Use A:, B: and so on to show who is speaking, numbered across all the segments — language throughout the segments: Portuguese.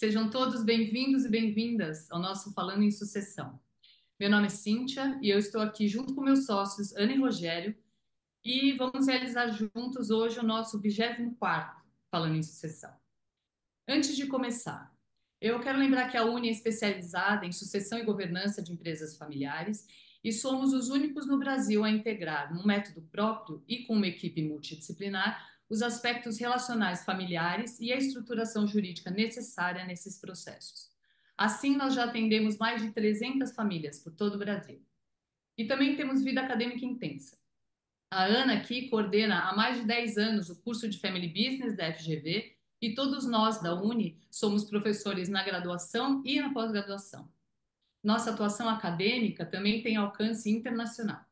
A: Sejam todos bem-vindos e bem-vindas ao nosso Falando em Sucessão. Meu nome é Cíntia e eu estou aqui junto com meus sócios, Ana e Rogério, e vamos realizar juntos hoje o nosso 24º Falando em Sucessão. Antes de começar, eu quero lembrar que a Uni é especializada em sucessão e governança de empresas familiares e somos os únicos no Brasil a integrar, num método próprio e com uma equipe multidisciplinar, os aspectos relacionais familiares e a estruturação jurídica necessária nesses processos. Assim, nós já atendemos mais de 300 famílias por todo o Brasil. E também temos vida acadêmica intensa. A Ana aqui coordena há mais de 10 anos o curso de Family Business da FGV e todos nós da Uni somos professores na graduação e na pós-graduação. Nossa atuação acadêmica também tem alcance internacional.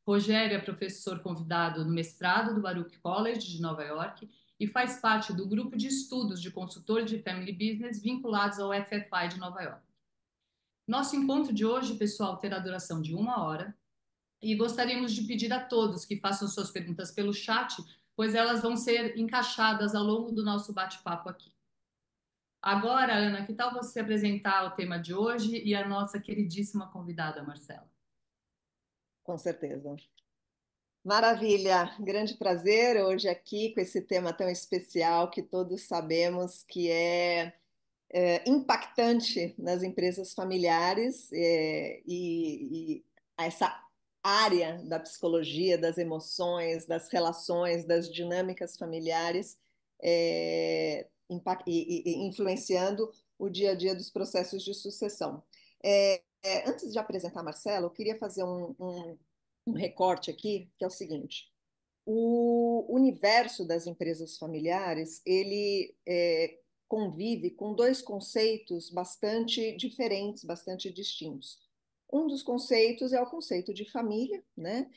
A: Rogério é professor convidado no mestrado do Baruch College de Nova York e faz parte do grupo de estudos de consultor de Family Business vinculados ao FFI de Nova York. Nosso encontro de hoje, pessoal, terá duração de 1 hora e gostaríamos de pedir a todos que façam suas perguntas pelo chat, pois elas vão ser encaixadas ao longo do nosso bate-papo aqui. Agora, Ana, que tal você apresentar o tema de hoje e a nossa queridíssima convidada, Marcela?
B: Com certeza. Maravilha, grande prazer hoje aqui com esse tema tão especial que todos sabemos que é impactante nas empresas familiares e essa área da psicologia, das emoções, das relações, das dinâmicas familiares influenciando o dia a dia dos processos de sucessão. Antes de apresentar Marcelo, eu queria fazer um recorte aqui, que é o seguinte. O universo das empresas familiares, ele convive com dois conceitos bastante diferentes, bastante distintos. Um dos conceitos é o conceito de família, né?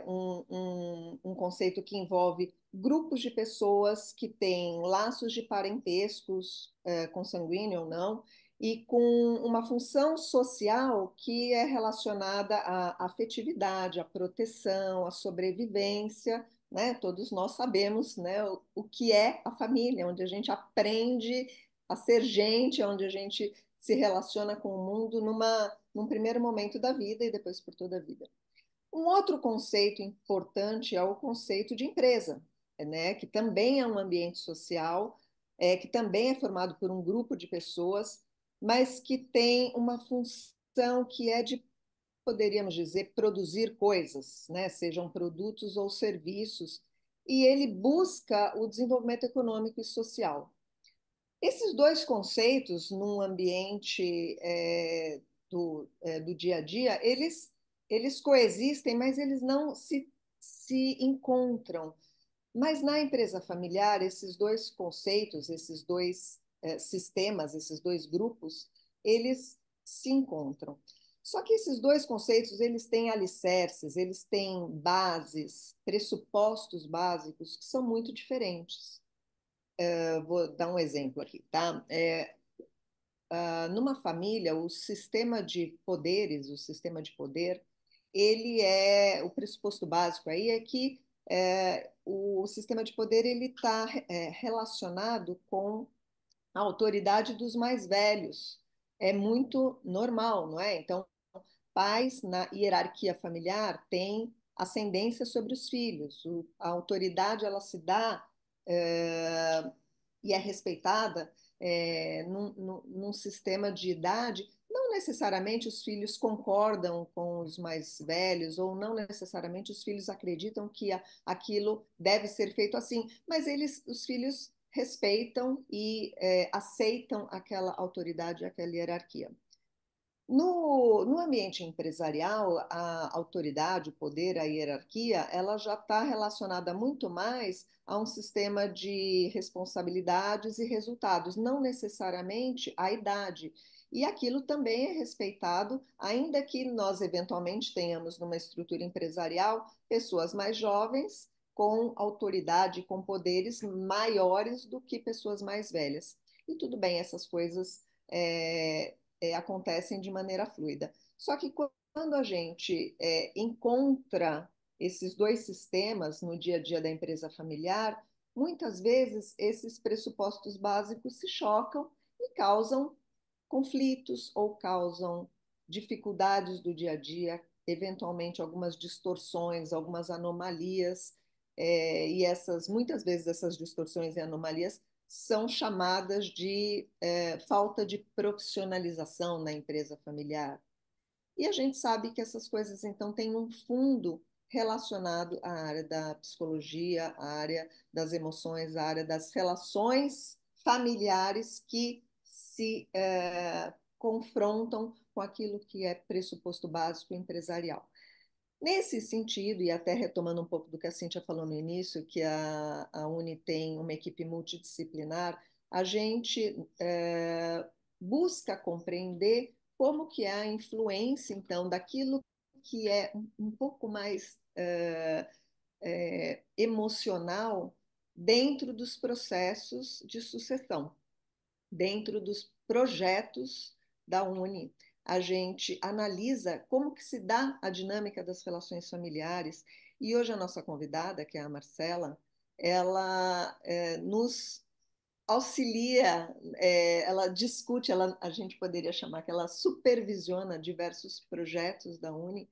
B: Um conceito que envolve grupos de pessoas que têm laços de parentescos, consanguíneo ou não, e com uma função social que é relacionada à afetividade, à proteção, à sobrevivência, né? Todos nós sabemos, né, o que é a família, onde a gente aprende a ser gente, onde a gente se relaciona com o mundo num primeiro momento da vida e depois por toda a vida. Um outro conceito importante é o conceito de empresa, né, que também é um ambiente social, que também é formado por um grupo de pessoas, mas que tem uma função que é de, poderíamos dizer, produzir coisas, né, sejam produtos ou serviços, e ele busca o desenvolvimento econômico e social. Esses dois conceitos, num ambiente do dia a dia, eles coexistem, mas eles não se encontram. Mas na empresa familiar, esses dois conceitos, esses dois sistemas, esses dois grupos, eles se encontram. Só que esses dois conceitos, eles têm alicerces, eles têm bases, pressupostos básicos que são muito diferentes. Vou dar um exemplo aqui, tá? Numa família, o sistema de poderes, o sistema de poder, ele o pressuposto básico aí é que o sistema de poder ele está relacionado com a autoridade dos mais velhos. É muito normal, não é? Então, pais na hierarquia familiar têm ascendência sobre os filhos. A autoridade ela se dá é, e é respeitada num sistema de idade. Não necessariamente os filhos concordam com os mais velhos, ou não necessariamente os filhos acreditam que aquilo deve ser feito assim, mas os filhos respeitam e aceitam aquela autoridade, aquela hierarquia. No ambiente empresarial, a autoridade, o poder, a hierarquia, ela já está relacionada muito mais a um sistema de responsabilidades e resultados, não necessariamente a idade. E aquilo também é respeitado, ainda que nós eventualmente tenhamos numa estrutura empresarial pessoas mais jovens com autoridade, com poderes maiores do que pessoas mais velhas. E tudo bem, essas coisas acontecem de maneira fluida. Só que quando a gente encontra esses dois sistemas no dia a dia da empresa familiar, muitas vezes esses pressupostos básicos se chocam e causam conflitos ou causam dificuldades do dia a dia, eventualmente algumas distorções, algumas anomalias, e essas muitas vezes essas distorções e anomalias são chamadas de falta de profissionalização na empresa familiar. E a gente sabe que essas coisas, então, têm um fundo relacionado à área da psicologia, à área das emoções, à área das relações familiares que se confrontam com aquilo que é pressuposto básico empresarial. Nesse sentido, e até retomando um pouco do que a Cíntia falou no início, que a Uni tem uma equipe multidisciplinar, a gente busca compreender como que é a influência, então, daquilo que é um pouco mais emocional dentro dos processos de sucessão, dentro dos projetos da Uni. A gente analisa como que se dá a dinâmica das relações familiares e hoje a nossa convidada, que é a Marcela, ela nos auxilia, ela discute, a gente poderia chamar que ela supervisiona diversos projetos da Uni,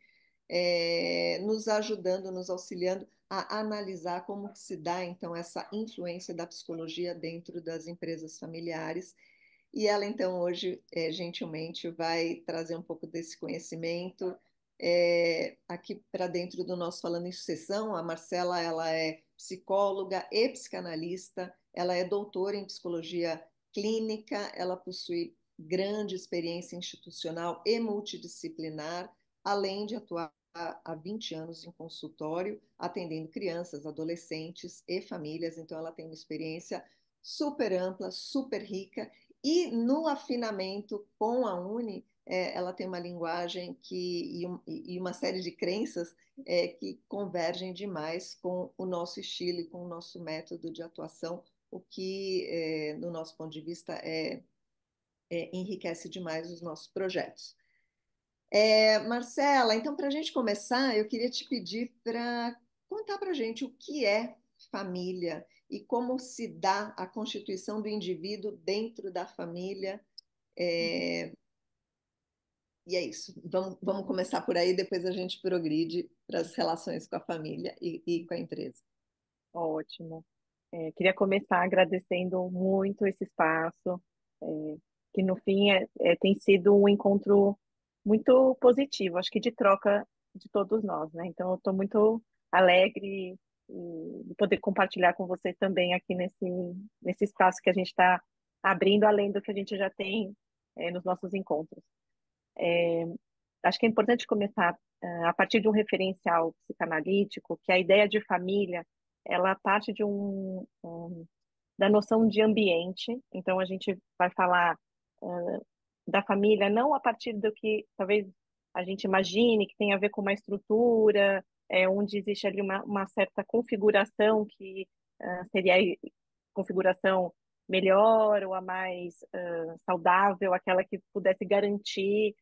B: nos ajudando, nos auxiliando a analisar como se dá então essa influência da psicologia dentro das empresas familiares. E ela então hoje gentilmente vai trazer um pouco desse conhecimento aqui para dentro do nosso Falando em Sucessão. A Marcela, ela é psicóloga e psicanalista, ela é doutora em psicologia clínica, ela possui grande experiência institucional e multidisciplinar, além de atuar há 20 anos em consultório, atendendo crianças, adolescentes e famílias. Então, ela tem uma experiência super ampla, super rica. E no afinamento com a Uni, ela tem uma linguagem e uma série de crenças que convergem demais com o nosso estilo e com o nosso método de atuação, o que, no nosso ponto de vista, enriquece demais os nossos projetos. Marcela, então, para a gente começar, eu queria te pedir para contar para a gente o que é família e como se dá a constituição do indivíduo dentro da família. É, e é isso. Vamos começar por aí, depois a gente progride para as relações com a família e com a empresa.
C: Ótimo. Queria começar agradecendo muito esse espaço, é, que no fim tem sido um encontro muito positivo, acho que de troca de todos nós, né? Então, eu estou muito alegre de poder compartilhar com vocês também aqui nesse espaço que a gente está abrindo, além do que a gente já tem, nos nossos encontros. Acho que é importante começar a partir de um referencial psicanalítico, que a ideia de família, ela parte da noção de ambiente. Então, a gente vai falar da família não a partir do que talvez a gente imagine, que tem a ver com uma estrutura, onde existe ali uma certa configuração que seria a configuração melhor ou a mais saudável, aquela que pudesse garantir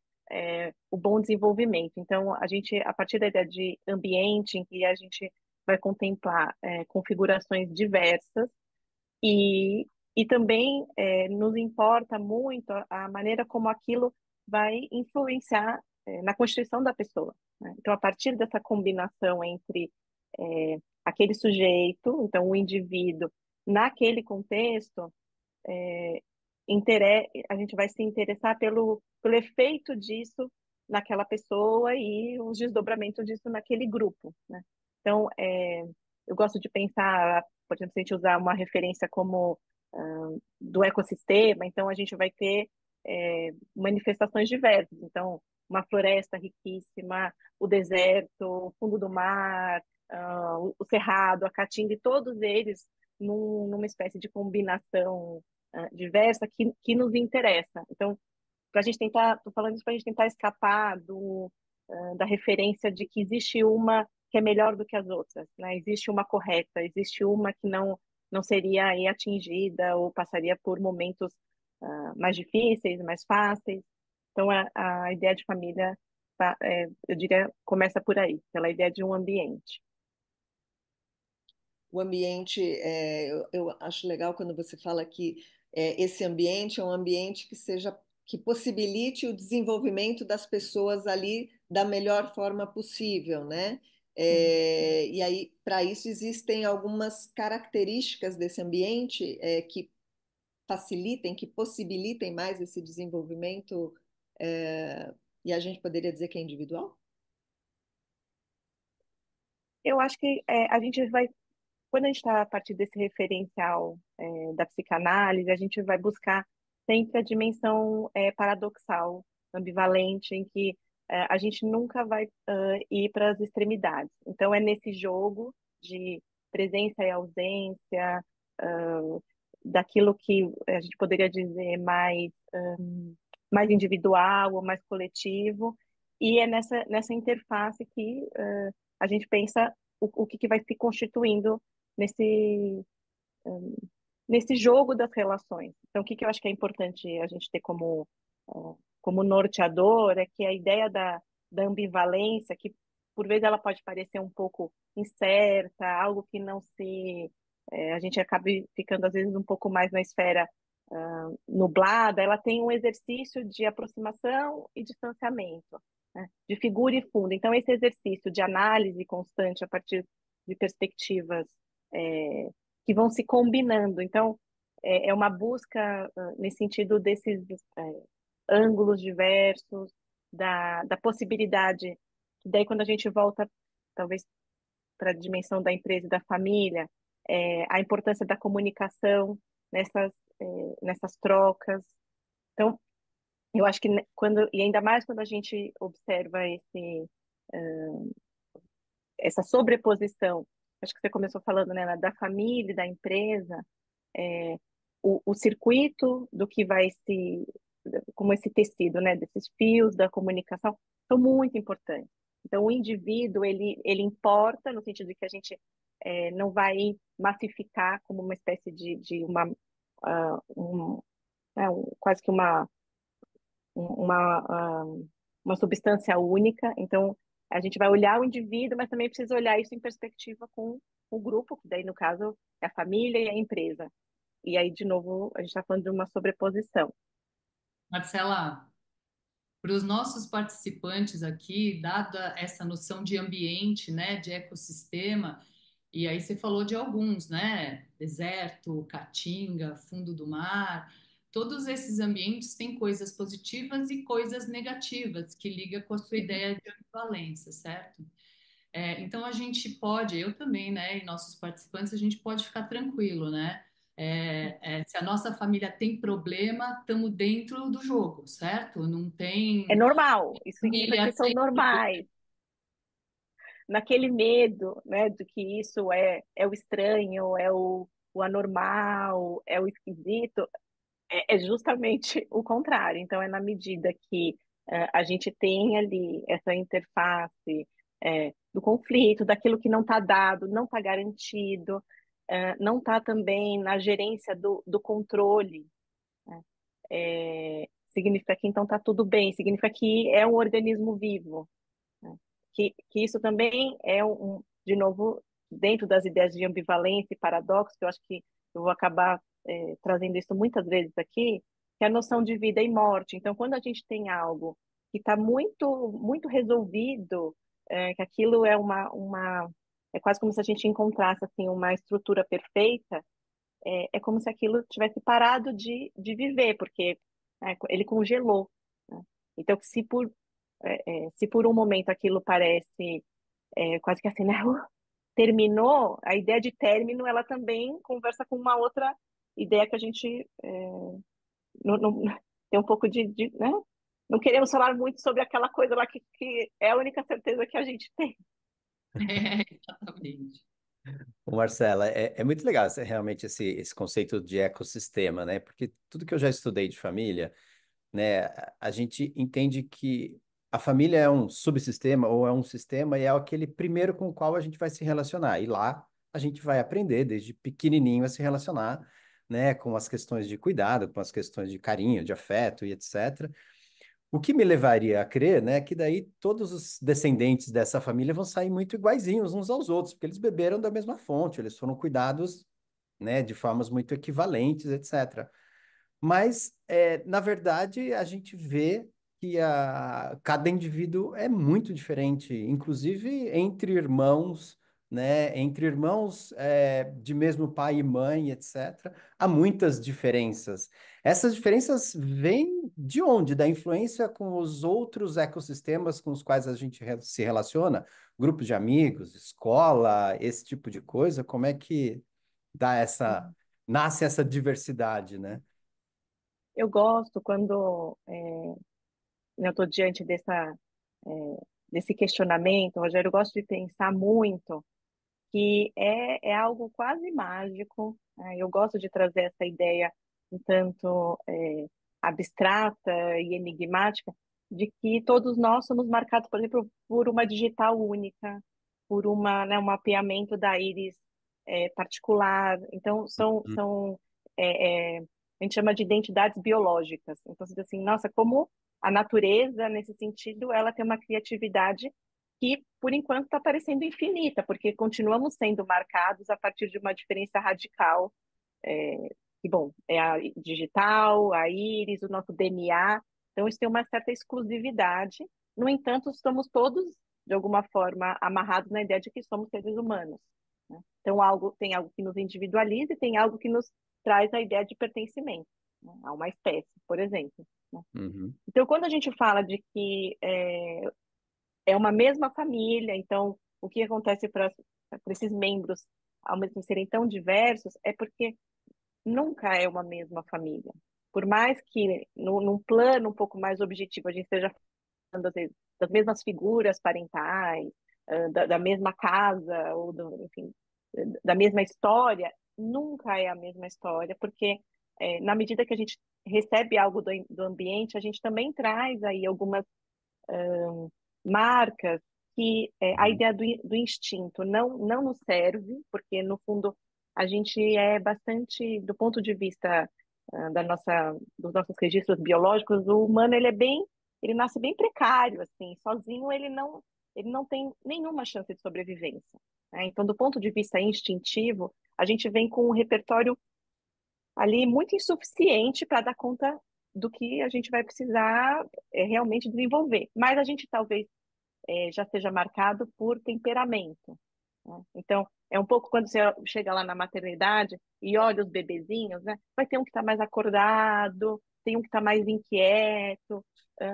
C: o bom desenvolvimento. Então, a partir da ideia de ambiente, em que a gente vai contemplar configurações diversas, e, e também nos importa muito a maneira como aquilo vai influenciar na constituição da pessoa, né? Então, a partir dessa combinação entre aquele sujeito, então o indivíduo, naquele contexto, a gente vai se interessar pelo efeito disso naquela pessoa e os desdobramentos disso naquele grupo, né? Então, eu gosto de pensar, por exemplo, se a gente usar uma referência como do ecossistema, então a gente vai ter manifestações diversas. Então, uma floresta riquíssima, o deserto, o fundo do mar, o cerrado, a caatinga, e todos eles numa espécie de combinação diversa que nos interessa. Então, para a gente tentar, estou falando isso para a gente tentar escapar da referência de que existe uma que é melhor do que as outras, né? Existe uma correta, existe uma que não seria aí atingida ou passaria por momentos mais difíceis, mais fáceis. Então, a ideia de família, eu diria, começa por aí, pela ideia de um ambiente.
B: o ambiente, eu acho legal quando você fala que esse ambiente é um ambiente que possibilite o desenvolvimento das pessoas ali da melhor forma possível, né?
C: Sim.
B: E aí, para isso, existem algumas características desse ambiente que facilitem, que possibilitem mais esse desenvolvimento, e a gente poderia dizer que é individual?
C: Eu acho que a gente vai, quando a gente está a partir desse referencial da psicanálise, a gente vai buscar sempre a dimensão paradoxal, ambivalente, em que a gente nunca vai ir para as extremidades. Então, é nesse jogo de presença e ausência, daquilo que a gente poderia dizer mais individual ou mais coletivo, e é nessa interface que a gente pensa o que vai se constituindo nesse, nesse jogo das relações. Então, o que eu acho que é importante a gente ter como norteador é que a ideia da ambivalência, que por vezes ela pode parecer um pouco incerta, algo que não se. A gente acaba ficando, às vezes, um pouco mais na esfera nublada, ela tem um exercício de aproximação e distanciamento, né? De figura e fundo. Então, esse exercício de análise constante a partir de perspectivas é, que vão se combinando. Então, é uma busca nesse sentido desses ângulos diversos, da possibilidade, que daí quando a gente volta, talvez, para a dimensão da empresa e da família, a importância da comunicação nessas, nessas trocas. Então, eu acho que e ainda mais quando a gente observa essa sobreposição, acho que você começou falando, né, da família e da empresa, é, o circuito do que vai se, como esse tecido, né, desses fios da comunicação, são muito importantes. Então, o indivíduo, ele importa no sentido de que a gente não vai massificar como uma espécie de uma, quase que uma, uma substância única. Então, a gente vai olhar o indivíduo, mas também precisa olhar isso em perspectiva com o grupo, que daí, no caso, é a família e a empresa. E aí, de novo, a gente está falando de uma sobreposição.
A: Marcela, para os nossos participantes aqui, dada essa noção de ambiente, né, de ecossistema, e aí você falou de alguns, né? Deserto, caatinga, fundo do mar. Todos esses ambientes têm coisas positivas e coisas negativas que liga com a sua ideia de ambivalência, certo? Então a gente pode, eu também, né, e nossos participantes, a gente pode ficar tranquilo, né? Se a nossa família tem problema, estamos dentro do jogo, certo? Não
C: É
A: tem
C: normal, isso significa
A: família
C: que são
A: sem.
C: normais. Naquele medo, né, de que isso é o estranho, o anormal, é o esquisito, é justamente o contrário. Então, é na medida que a gente tem ali essa interface do conflito, daquilo que não está dado, não está garantido, não está também na gerência do controle, né? Significa que então está tudo bem, significa que é um organismo vivo, né? Que isso também é de novo, dentro das ideias de ambivalência e paradoxo, que eu acho que eu vou acabar trazendo isso muitas vezes aqui, que é a noção de vida e morte. Então, quando a gente tem algo que está muito, muito resolvido, que aquilo é quase como se a gente encontrasse assim uma estrutura perfeita, é como se aquilo tivesse parado de viver, porque ele congelou, né? Então, se por um momento aquilo parece quase que assim, né? Terminou, a ideia de término, ela também conversa com uma outra ideia que a gente tem um pouco né? Não queremos falar muito sobre aquela coisa lá que é a única certeza que a gente tem.
A: Exatamente.
D: Ô, Marcela, é muito legal realmente esse conceito de ecossistema, né? Porque tudo que eu já estudei de família, né, a gente entende que a família é um subsistema ou é um sistema e é aquele primeiro com o qual a gente vai se relacionar. E lá a gente vai aprender desde pequenininho a se relacionar, né, com as questões de cuidado, com as questões de carinho, de afeto e etc. O que me levaria a crer, né, que daí todos os descendentes dessa família vão sair muito iguaizinhos uns aos outros, porque eles beberam da mesma fonte, eles foram cuidados, né, de formas muito equivalentes, etc. Mas, na verdade, a gente vê que cada indivíduo é muito diferente, inclusive entre irmãos, né? Entre irmãos de mesmo pai e mãe, etc. Há muitas diferenças. Essas diferenças vêm de onde? Da influência com os outros ecossistemas com os quais a gente se relaciona? Grupos de amigos, escola, esse tipo de coisa? Como é que dá nasce essa diversidade, né?
C: Eu gosto quando eu estou diante desse questionamento, Rogério, eu gosto de pensar muito que é algo quase mágico, né? Eu gosto de trazer essa ideia um tanto abstrata e enigmática de que todos nós somos marcados, por exemplo, por uma digital única, por um mapeamento da íris particular. Então, a gente chama de identidades biológicas. Então, você diz assim, nossa, como a natureza, nesse sentido, ela tem uma criatividade que, por enquanto, está parecendo infinita, porque continuamos sendo marcados a partir de uma diferença radical, que, bom, é a digital, a íris, o nosso DNA. Então, isso tem uma certa exclusividade. No entanto, estamos todos, de alguma forma, amarrados na ideia de que somos seres humanos, né? Então, tem algo que nos individualiza e tem algo que nos traz a ideia de pertencimento, né, a uma espécie, por exemplo, né?
D: Uhum.
C: Então, quando a gente fala de que é uma mesma família, então o que acontece para esses membros, ao mesmo tempo serem tão diversos, é porque nunca é uma mesma família. Por mais que num plano um pouco mais objetivo a gente esteja falando às vezes, das mesmas figuras parentais, da mesma casa, ou enfim, da mesma história, nunca é a mesma história, porque na medida que a gente recebe algo do ambiente, a gente também traz aí algumas marcas que a
D: Uhum.
C: ideia do instinto não nos serve, porque no fundo a gente é bastante, do ponto de vista dos nossos registros biológicos, o humano ele nasce bem precário, assim, sozinho ele não tem nenhuma chance de sobrevivência, né? Então, do ponto de vista instintivo, a gente vem com um repertório ali muito insuficiente para dar conta do que a gente vai precisar realmente desenvolver. Mas a gente talvez já seja marcado por temperamento, né? Então, é um pouco quando você chega lá na maternidade e olha os bebezinhos, né? Vai ter um que está mais acordado, tem um que está mais inquieto,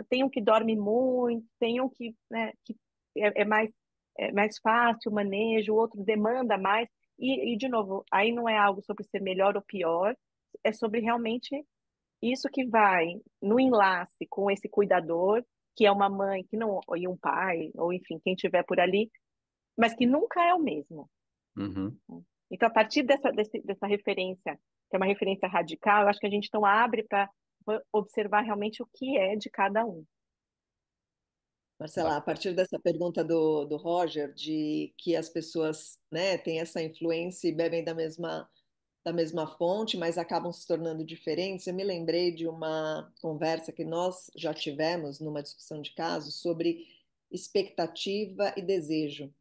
C: tem um que dorme muito, tem um que, né, que é mais fácil o manejo, o outro demanda mais. De novo, aí não é algo sobre ser melhor ou pior, é sobre realmente isso que vai no enlace com esse cuidador, que é uma mãe que não, e um pai, ou enfim, quem tiver por ali, mas que nunca é o mesmo.
D: Uhum.
C: Então, a partir dessa referência, que é uma referência radical, eu acho que a gente então abre para observar realmente o que é de cada um.
B: Marcela, a partir dessa pergunta do Roger, de que as pessoas, né, têm essa influência e bebem da mesma fonte, mas acabam se tornando diferentes, eu me lembrei de uma conversa que nós já tivemos numa discussão de casos sobre expectativa e desejo.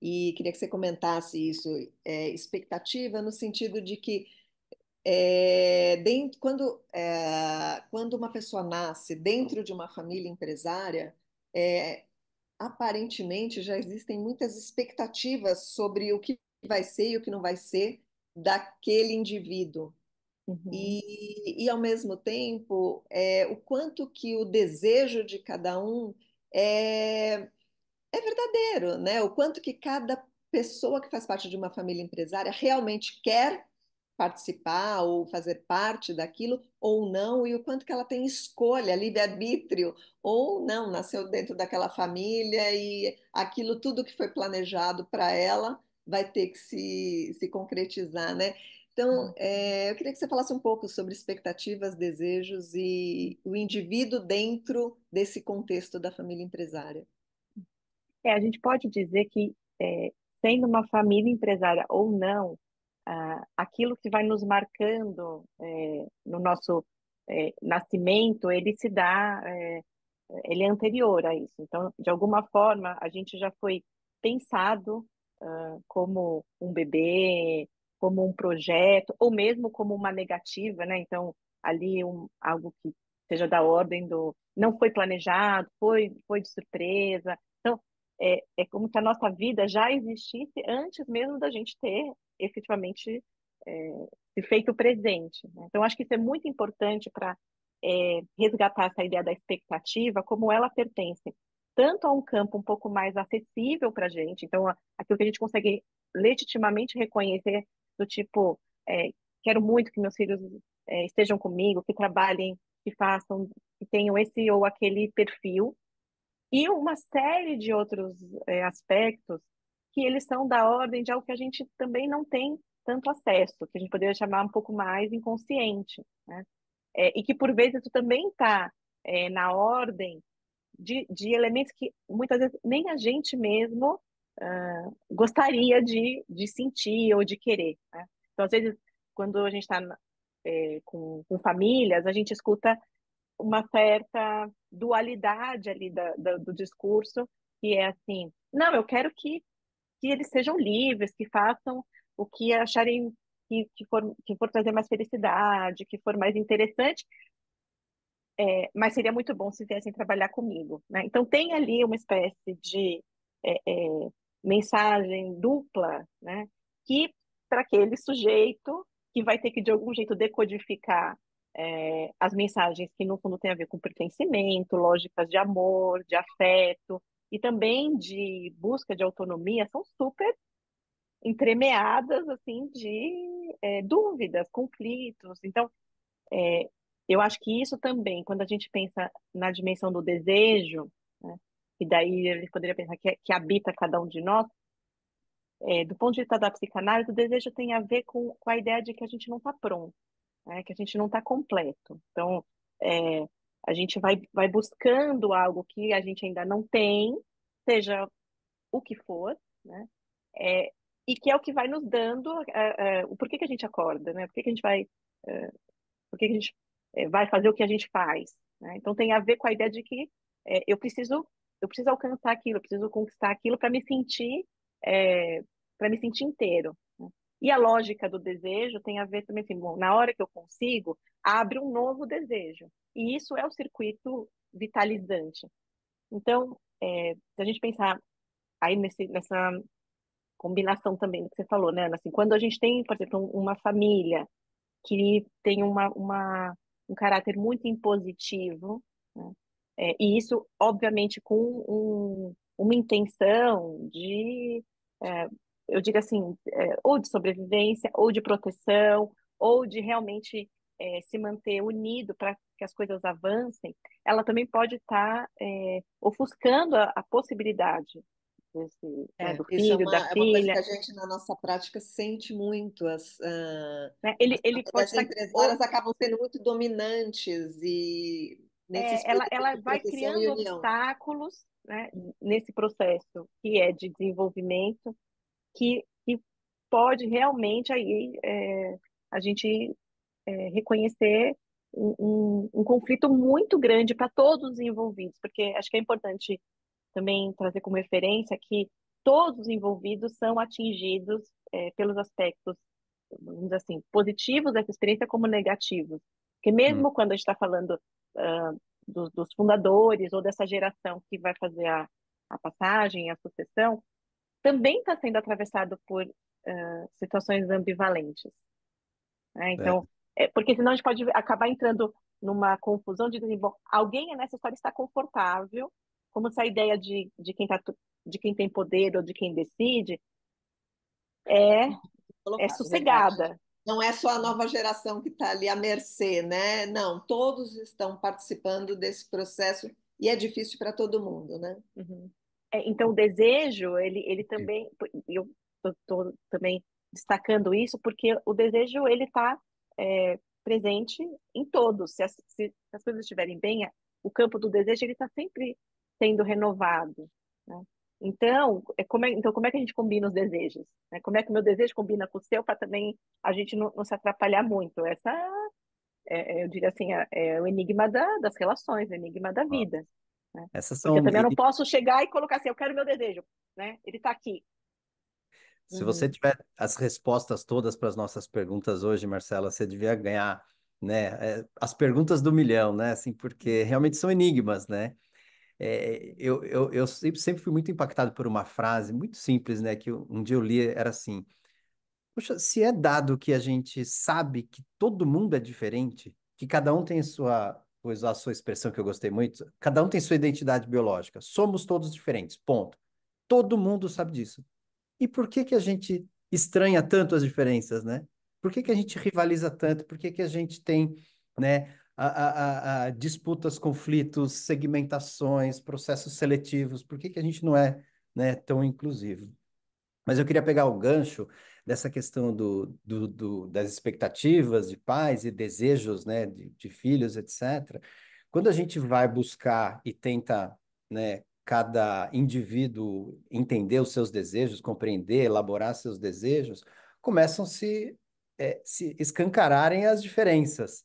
B: E queria que você comentasse isso, expectativa no sentido de que quando uma pessoa nasce dentro de uma família empresária, é, aparentemente já existem muitas expectativas sobre o que vai ser e o que não vai ser daquele indivíduo.
C: Uhum,
B: E ao mesmo tempo, o quanto que o desejo de cada um é, é verdadeiro, né? O quanto que cada pessoa que faz parte de uma família empresária realmente quer participar ou fazer parte daquilo ou não, e o quanto que ela tem escolha, livre-arbítrio, ou não, nasceu dentro daquela família e aquilo tudo que foi planejado para ela vai ter que se concretizar, né? Então, eu queria que você falasse um pouco sobre expectativas, desejos e o indivíduo dentro desse contexto da família empresária.
C: a gente pode dizer que, sendo uma família empresária ou não, aquilo que vai nos marcando no nosso nascimento, ele se dá ele é anterior a isso. Então, de alguma forma, a gente já foi pensado como um bebê, como um projeto, ou mesmo como uma negativa, né? Então, ali algo que seja da ordem do não foi planejado, foi de surpresa. Então, é como se a nossa vida já existisse antes mesmo da gente ter efetivamente se feito presente, né? Então, acho que isso é muito importante para resgatar essa ideia da expectativa, como ela pertence tanto a um campo um pouco mais acessível para a gente, então aquilo que a gente consegue legitimamente reconhecer do tipo, quero muito que meus filhos estejam comigo, que trabalhem, que façam, que tenham esse ou aquele perfil, e uma série de outros aspectos que eles são da ordem de algo que a gente também não tem tanto acesso, que a gente poderia chamar um pouco mais inconsciente, né? E que por vezes isso também está na ordem de elementos que muitas vezes nem a gente mesmo gostaria de sentir ou de querer, né? Então, às vezes, quando a gente está com famílias, a gente escuta uma certa dualidade ali do discurso, que é assim, não, eu quero que eles sejam livres, que façam o que acharem que for trazer mais felicidade, que for mais interessante, mas seria muito bom se viessem trabalhar comigo, né? Então tem ali uma espécie de é, é, mensagem dupla, né? Que para aquele sujeito que vai ter que de algum jeito decodificar as mensagens que no fundo tem a ver com pertencimento, lógicas de amor, de afeto e também de busca de autonomia, são super entremeadas assim de dúvidas, conflitos. Então é, eu acho que isso também, quando a gente pensa na dimensão do desejo, né, e daí ele poderia pensar que habita cada um de nós, do ponto de vista da psicanálise, o desejo tem a ver com a ideia de que a gente não está pronto, né, que a gente não está completo. Então, é, a gente vai buscando algo que a gente ainda não tem, seja o que for, né, é, e que é o que vai nos dando o porquê que a gente acorda, né, por que que a gente vai porque a gente vai fazer o que a gente faz, né? Então tem a ver com a ideia de que eu preciso alcançar aquilo, eu preciso conquistar aquilo é, para me sentir inteiro, né? E a lógica do desejo tem a ver também assim, bom, na hora que eu consigo, abre um novo desejo. E isso é o circuito vitalizante. Então, se a gente pensar aí nessa combinação também do que você falou, né, Ana? Assim, quando a gente tem, por exemplo, uma família que tem um caráter muito impositivo, né? E isso, obviamente, com uma intenção é, eu digo assim, ou de sobrevivência, ou de proteção, ou de realmente se manter unido para que as coisas avancem, ela também pode estar ofuscando a possibilidade do
B: Isso
C: filho, da
B: é uma coisa que
C: filha,
B: a gente, na nossa prática, sente muito.
C: né?
B: As
C: Ele pode
B: famílias
C: estar
B: empresárias acabam sendo muito dominantes e nesse espírito
C: ela
B: de
C: vai
B: proteção e
C: criando
B: união.
C: obstáculos, né, nesse processo que é de desenvolvimento, que pode realmente aí a gente reconhecer um conflito muito grande para todos os envolvidos, porque acho que é importante também trazer como referência que todos os envolvidos são atingidos pelos aspectos, vamos dizer assim, positivos dessa experiência como negativos. Porque
D: Hum,
C: mesmo quando a gente está falando dos fundadores ou dessa geração que vai fazer a passagem, a sucessão, também está sendo atravessado por situações ambivalentes, né?
D: é,
C: Então, porque senão a gente pode acabar entrando numa confusão de dizer, bom, alguém nessa história está confortável, como se a ideia de quem tem poder ou de quem decide é, é
B: Colocado, verdade.
C: sossegada.
B: Não é só a nova geração que está ali à mercê, né? Não, todos estão participando desse processo e é difícil para todo mundo, né?
C: Uhum. Então, o desejo, ele também, eu estou também destacando isso, porque o desejo, ele está presente em todos. Se as coisas estiverem bem, o campo do desejo, ele está sempre sendo renovado, né? Então, como é que a gente combina os desejos, né? Como é que o meu desejo combina com o seu, para também a gente não se atrapalhar muito? Eu diria assim, é o enigma das relações, o enigma da vida. né?
D: Essas
C: Porque
D: são.
C: também eu não posso chegar e colocar assim, eu quero meu desejo, né? Ele está aqui.
D: Se você
C: Uhum.
D: tiver as respostas todas para as nossas perguntas hoje, Marcela, você devia ganhar, né, as perguntas do milhão, né? Assim, porque realmente são enigmas, né? Eu sempre fui muito impactado por uma frase muito simples, né? Que um dia eu li, era assim: Poxa, se é dado que a gente sabe que todo mundo é diferente, que cada um tem sua, vou usar a sua expressão que eu gostei muito, cada um tem sua identidade biológica, somos todos diferentes, ponto. Todo mundo sabe disso. E por que que a gente estranha tanto as diferenças, né? Por que que a gente rivaliza tanto? Por que que a gente tem, né, disputas, conflitos, segmentações, processos seletivos? Por que que a gente não é, né, tão inclusivo? Mas eu queria pegar o gancho dessa questão das expectativas de pais e desejos, né, de filhos, etc. Quando a gente vai buscar e tenta, né, cada indivíduo entender os seus desejos, compreender, elaborar seus desejos, começam se escancararem as diferenças,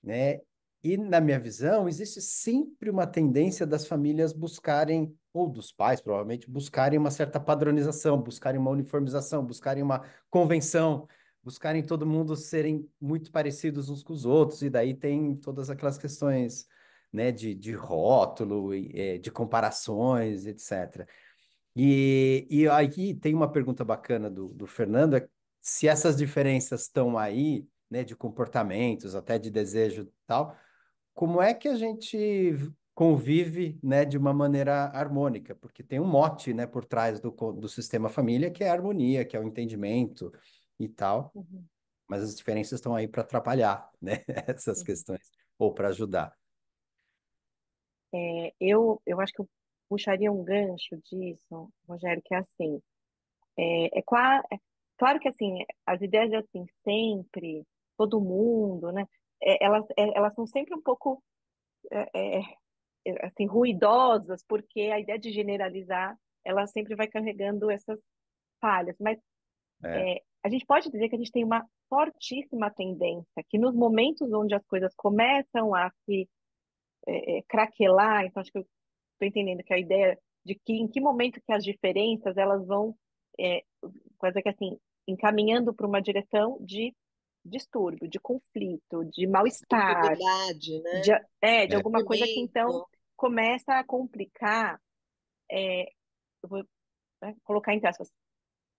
D: né? E na minha visão, existe sempre uma tendência das famílias buscarem, ou dos pais, provavelmente, buscarem uma certa padronização, buscarem uma uniformização, buscarem uma convenção, buscarem todo mundo serem muito parecidos uns com os outros, e daí tem todas aquelas questões, né, de rótulo, de comparações, etc. E aí tem uma pergunta bacana do Fernando, se essas diferenças estão aí, né, de comportamentos, até de desejo e tal, como é que a gente convive, né, de uma maneira harmônica? Porque tem um mote, né, por trás do sistema família, que é a harmonia, que é o entendimento e tal,
C: Uhum.
D: mas as diferenças estão aí para atrapalhar, né, essas
C: Uhum.
D: questões, ou para ajudar.
C: Eu acho que eu puxaria um gancho disso, Rogério, que é assim, é claro que assim, as ideias de assim, sempre, todo mundo, né, elas são sempre um pouco assim, ruidosas, porque a ideia de generalizar, ela sempre vai carregando essas falhas, mas
D: É,
C: a gente pode dizer que a gente tem uma fortíssima tendência que nos momentos onde as coisas começam a se craquelar, então acho que eu estou entendendo que a ideia de que em que momento que as diferenças elas vão quase que assim encaminhando para uma direção de distúrbio, de conflito, de mal-estar,
B: Dificuldade,
C: de,
B: né?
C: de
D: é,
C: alguma coisa que então
B: Sofrimento.
C: começa a complicar, eu vou, né, colocar entre aspas,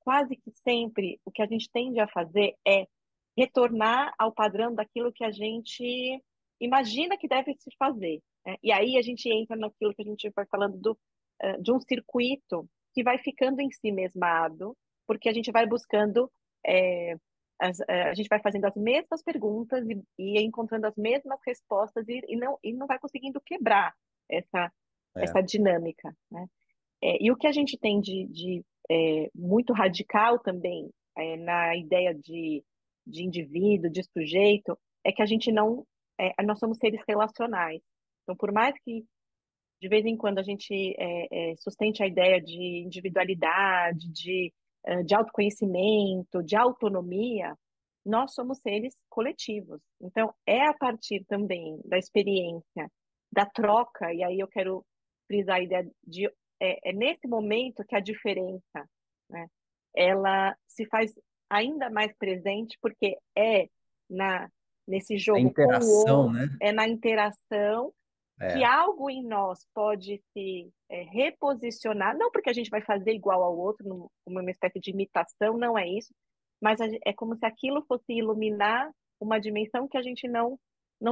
C: quase que sempre o que a gente tende a fazer é retornar ao padrão daquilo que a gente imagina que deve se fazer, né? E aí a gente entra naquilo que a gente vai falando de um circuito que vai ficando em si mesmado, porque a gente vai buscando, é, a gente vai fazendo as mesmas perguntas e encontrando as mesmas respostas e não vai conseguindo quebrar essa,
D: é.
C: essa dinâmica, né? E o que a gente tem de muito radical também na ideia de indivíduo, de sujeito, é que a gente não, nós somos seres relacionais. Então, por mais que de vez em quando a gente sustente a ideia de individualidade, de autoconhecimento, de autonomia, nós somos seres coletivos. Então, é a partir também da experiência, da troca, e aí eu quero frisar a ideia de nesse momento que a diferença, né, ela se faz ainda mais presente, porque na, nesse
D: A
C: jogo com o
D: interação,
C: outro,
D: né?
C: é na interação que
D: É,
C: algo em nós pode se reposicionar, não porque a gente vai fazer igual ao outro, como uma espécie de imitação, não é isso, mas é como se aquilo fosse iluminar uma dimensão que a gente não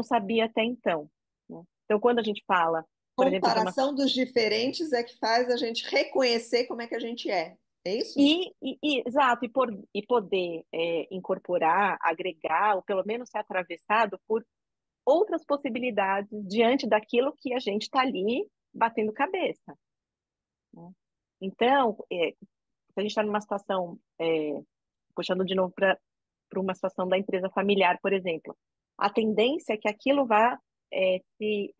C: sabia até então, né? Então, quando a gente fala, por exemplo, de uma
B: Comparação dos diferentes é que faz a gente reconhecer como é que a gente é. É isso?
C: exato, e poder incorporar, agregar, ou pelo menos ser atravessado por outras possibilidades diante daquilo que a gente está ali batendo cabeça, né? Então, se a gente está numa situação, puxando de novo para uma situação da empresa familiar, por exemplo, a tendência é que aquilo vá se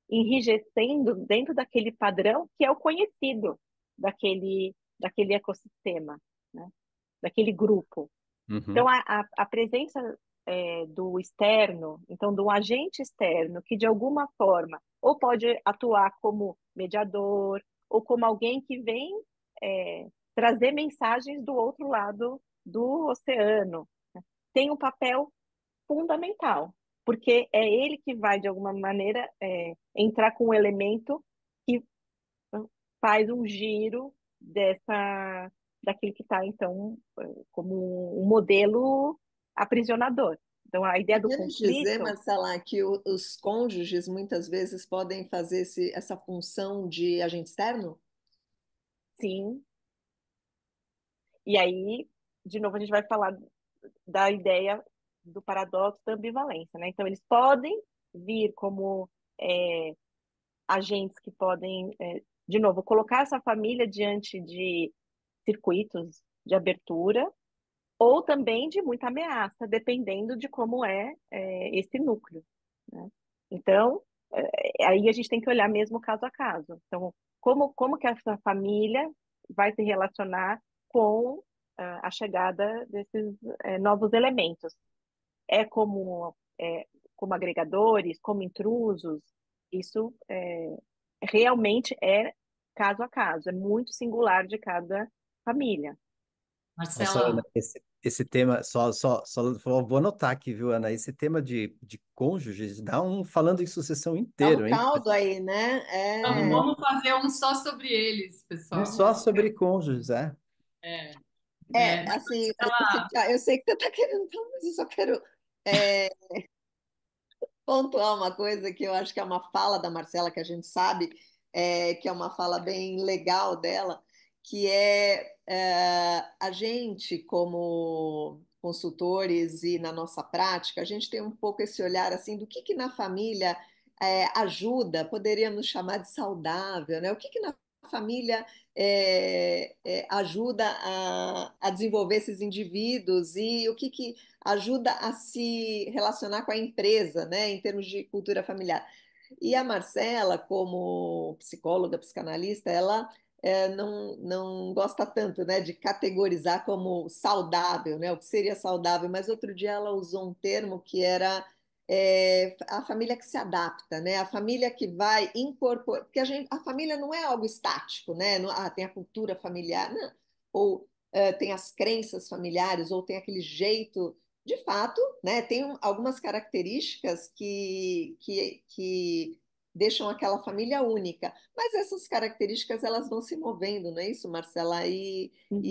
C: enrijecendo dentro daquele padrão que é o conhecido daquele ecossistema, né? Daquele grupo. Então,
D: uhum,
C: a presença do externo, então de um agente externo que de alguma forma ou pode atuar como mediador ou como alguém que vem trazer mensagens do outro lado do oceano, né? Tem um papel fundamental, porque é ele que vai, de alguma maneira, entrar com um elemento que faz um giro daquele que está, então, como um modelo aprisionador. Então, a ideia do
B: Podemos dizer,
C: conflito,
B: Marcela, que os cônjuges muitas vezes podem fazer essa função de agente externo?
C: sim. E aí, de novo, a gente vai falar da ideia do paradoxo da ambivalência, né? Então, eles podem vir como é, agentes que podem, de novo, colocar essa família diante de circuitos de abertura ou também de muita ameaça, dependendo de como esse núcleo, né? Então, aí a gente tem que olhar mesmo caso a caso. Então, como que essa família vai se relacionar com a chegada desses novos elementos? É como agregadores, como intrusos? Isso realmente é caso a caso, é muito singular de cada família.
D: Nossa, Ana,
A: Marcela,
D: esse tema, só vou anotar aqui, viu, Ana? Esse tema de cônjuges dá um falando em sucessão
B: Dá um
D: inteiro, hein?
B: caldo aí, né?
A: vamos fazer um só sobre eles,
D: É
A: pessoal.
D: só sobre cônjuges, é.
A: É,
B: É,
A: mas,
B: assim,
A: Marcela,
B: eu sei que você está querendo falar, mas eu só quero é, pontuar uma coisa que eu acho que é uma fala da Marcela, que a gente sabe, que é uma fala bem legal dela, que a gente, como consultores e na nossa prática, a gente tem um pouco esse olhar assim do que na família ajuda, poderíamos chamar de saudável, né? O que na família ajuda a desenvolver esses indivíduos e o que ajuda a se relacionar com a empresa, né, em termos de cultura familiar. E a Marcela, como psicóloga, psicanalista, ela não gosta tanto, né, de categorizar como saudável, né, o que seria saudável, mas outro dia ela usou um termo que era a família que se adapta, né? A família que vai incorporar, porque a família não é algo estático, né? Tem a cultura familiar, não. Ou tem as crenças familiares, ou tem aquele jeito, de fato, né? Tem algumas características que deixam aquela família única, mas essas características elas vão se movendo, não é isso, Marcela?
C: Uhum.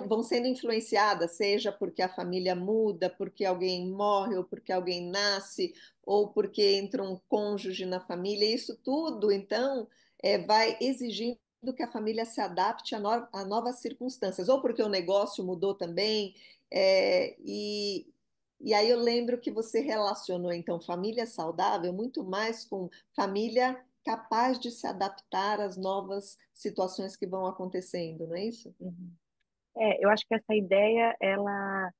B: Vão sendo influenciadas, seja porque a família muda, porque alguém morre, ou porque alguém nasce, ou porque entra um cônjuge na família. Isso tudo, então, vai exigindo que a família se adapte a novas circunstâncias, ou porque o negócio mudou também. é, e, e aí eu lembro que você relacionou, então, família saudável muito mais com família capaz de se adaptar às novas situações que vão acontecendo, não é isso?
C: Uhum. Eu acho que essa ideia ela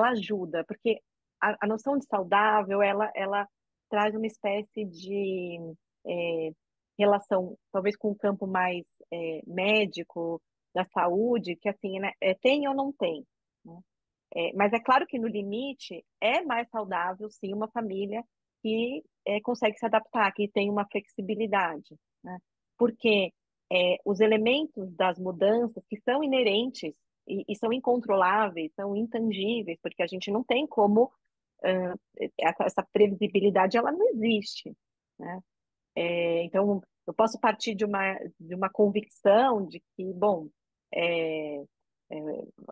C: ajuda, porque a noção de saudável ela traz uma espécie de é, relação, talvez com o campo mais médico da saúde, que assim, né, tem ou não tem, né? Mas é claro que no limite é mais saudável, sim, uma família que consegue se adaptar, que tem uma flexibilidade, né? Porque os elementos das mudanças que são inerentes e são incontroláveis, são intangíveis, porque a gente não tem como essa previsibilidade, ela não existe, né? Então, eu posso partir de uma convicção de que, bom, é, é,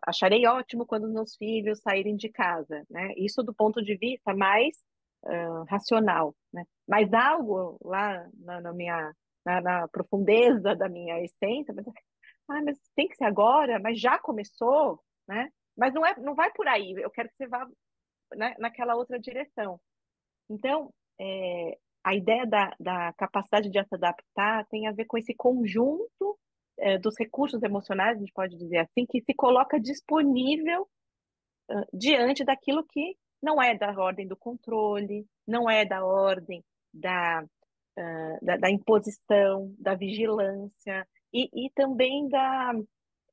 C: acharei ótimo quando os meus filhos saírem de casa, né? Isso do ponto de vista mais racional, né? Mas algo lá na profundeza da minha essência, mas tem que ser agora, mas já começou, né? Mas não vai por aí. Eu quero que você vá, né, naquela outra direção. Então, a ideia da capacidade de se adaptar tem a ver com esse conjunto dos recursos emocionais, a gente pode dizer assim, que se coloca disponível diante daquilo que não é da ordem do controle, não é da ordem da, da imposição, da vigilância e também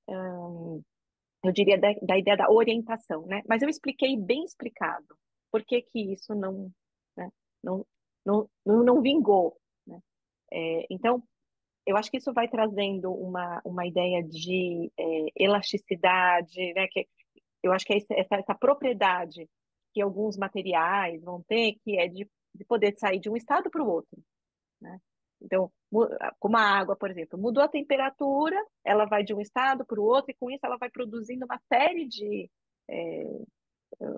C: eu diria, da ideia da orientação, né? Mas eu expliquei bem explicado. por que que isso né, não, não vingou, né? Então, eu acho que isso vai trazendo uma ideia de elasticidade, né? Que eu acho que é essa propriedade que alguns materiais vão ter, que é de poder sair de um estado para o outro, né? Então, como a água, por exemplo, mudou a temperatura, ela vai de um estado para o outro, e com isso ela vai produzindo uma série de é,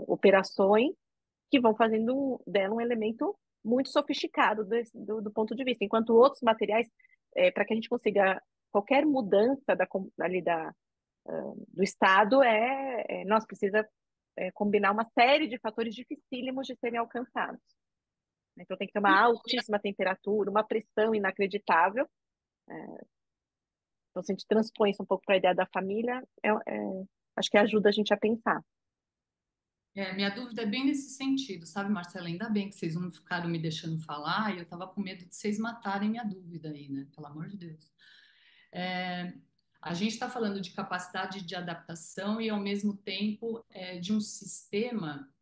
C: operações que vão fazendo dela um elemento muito sofisticado do ponto de vista, enquanto outros materiais, para que a gente consiga qualquer mudança do estado, nós precisa combinar uma série de fatores dificílimos de serem alcançados. Então tem que ter uma altíssima temperatura, uma pressão inacreditável. Então, se a gente transpõe isso um pouco para a ideia da família, acho que ajuda a gente a pensar.
A: Minha dúvida é bem nesse sentido, sabe, Marcela? Ainda bem que vocês não ficaram me deixando falar e eu estava com medo de vocês matarem minha dúvida aí, né? Pelo amor de Deus. É, a gente está falando de capacidade de adaptação e, ao mesmo tempo, de um sistema,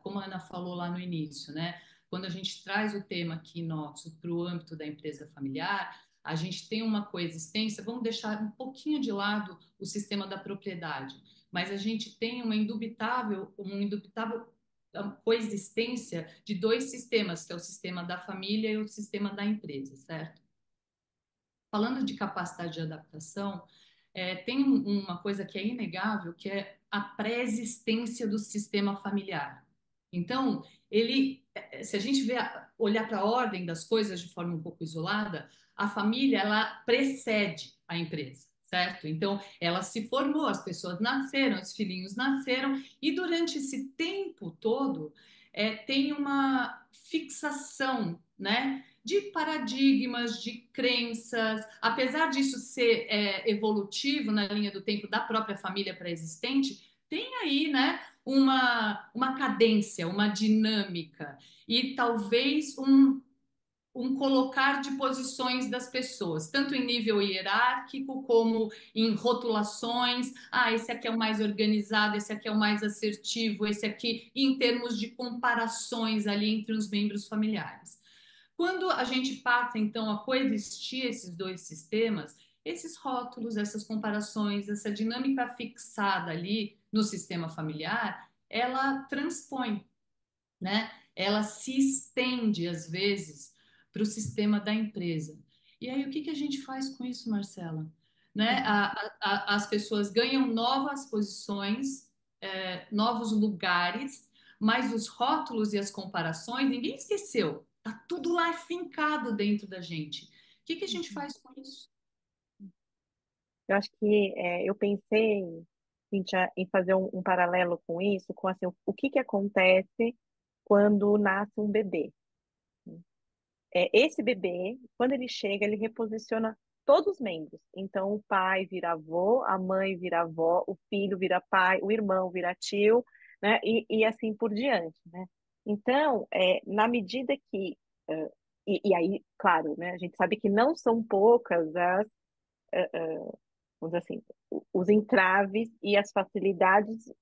A: como a Ana falou lá no início, né? Quando a gente traz o tema aqui nosso para o âmbito da empresa familiar, a gente tem uma coexistência, vamos deixar um pouquinho de lado o sistema da propriedade, mas a gente tem uma indubitável coexistência de dois sistemas, que é o sistema da família e o sistema da empresa, certo? Falando de capacidade de adaptação, tem uma coisa que é inegável, que é a pré-existência do sistema familiar. Então, se a gente olhar para a ordem das coisas de forma um pouco isolada, a família ela precede a empresa, certo? Então, ela se formou, as pessoas nasceram, os filhinhos nasceram, e durante esse tempo todo tem uma fixação, né? De paradigmas, de crenças, apesar disso ser evolutivo na linha do tempo da própria família pré-existente, tem aí, né, uma cadência, uma dinâmica e talvez um colocar de posições das pessoas, tanto em nível hierárquico como em rotulações. Ah, esse aqui é o mais organizado, esse aqui é o mais assertivo, esse aqui, em termos de comparações ali entre os membros familiares. Quando a gente passa, então, a coexistir esses dois sistemas, esses rótulos, essas comparações, essa dinâmica fixada ali no sistema familiar, ela transpõe, né? Ela se estende, às vezes, para o sistema da empresa. E aí, o que a gente faz com isso, Marcela? Né? As pessoas ganham novas posições, novos lugares, mas os rótulos e as comparações, ninguém esqueceu. Tá tudo lá fincado dentro da gente. O que a gente faz com isso?
C: Eu acho que eu pensei, Cíntia, em fazer um paralelo com isso, com assim, o que que acontece quando nasce um bebê. Esse bebê, quando ele chega, ele reposiciona todos os membros. Então, o pai vira avô, a mãe vira avó, o filho vira pai, o irmão vira tio, né? E assim por diante, né? Então, na medida que... e aí, claro, né? A gente sabe que não são poucas vamos dizer assim, os entraves e as facilidades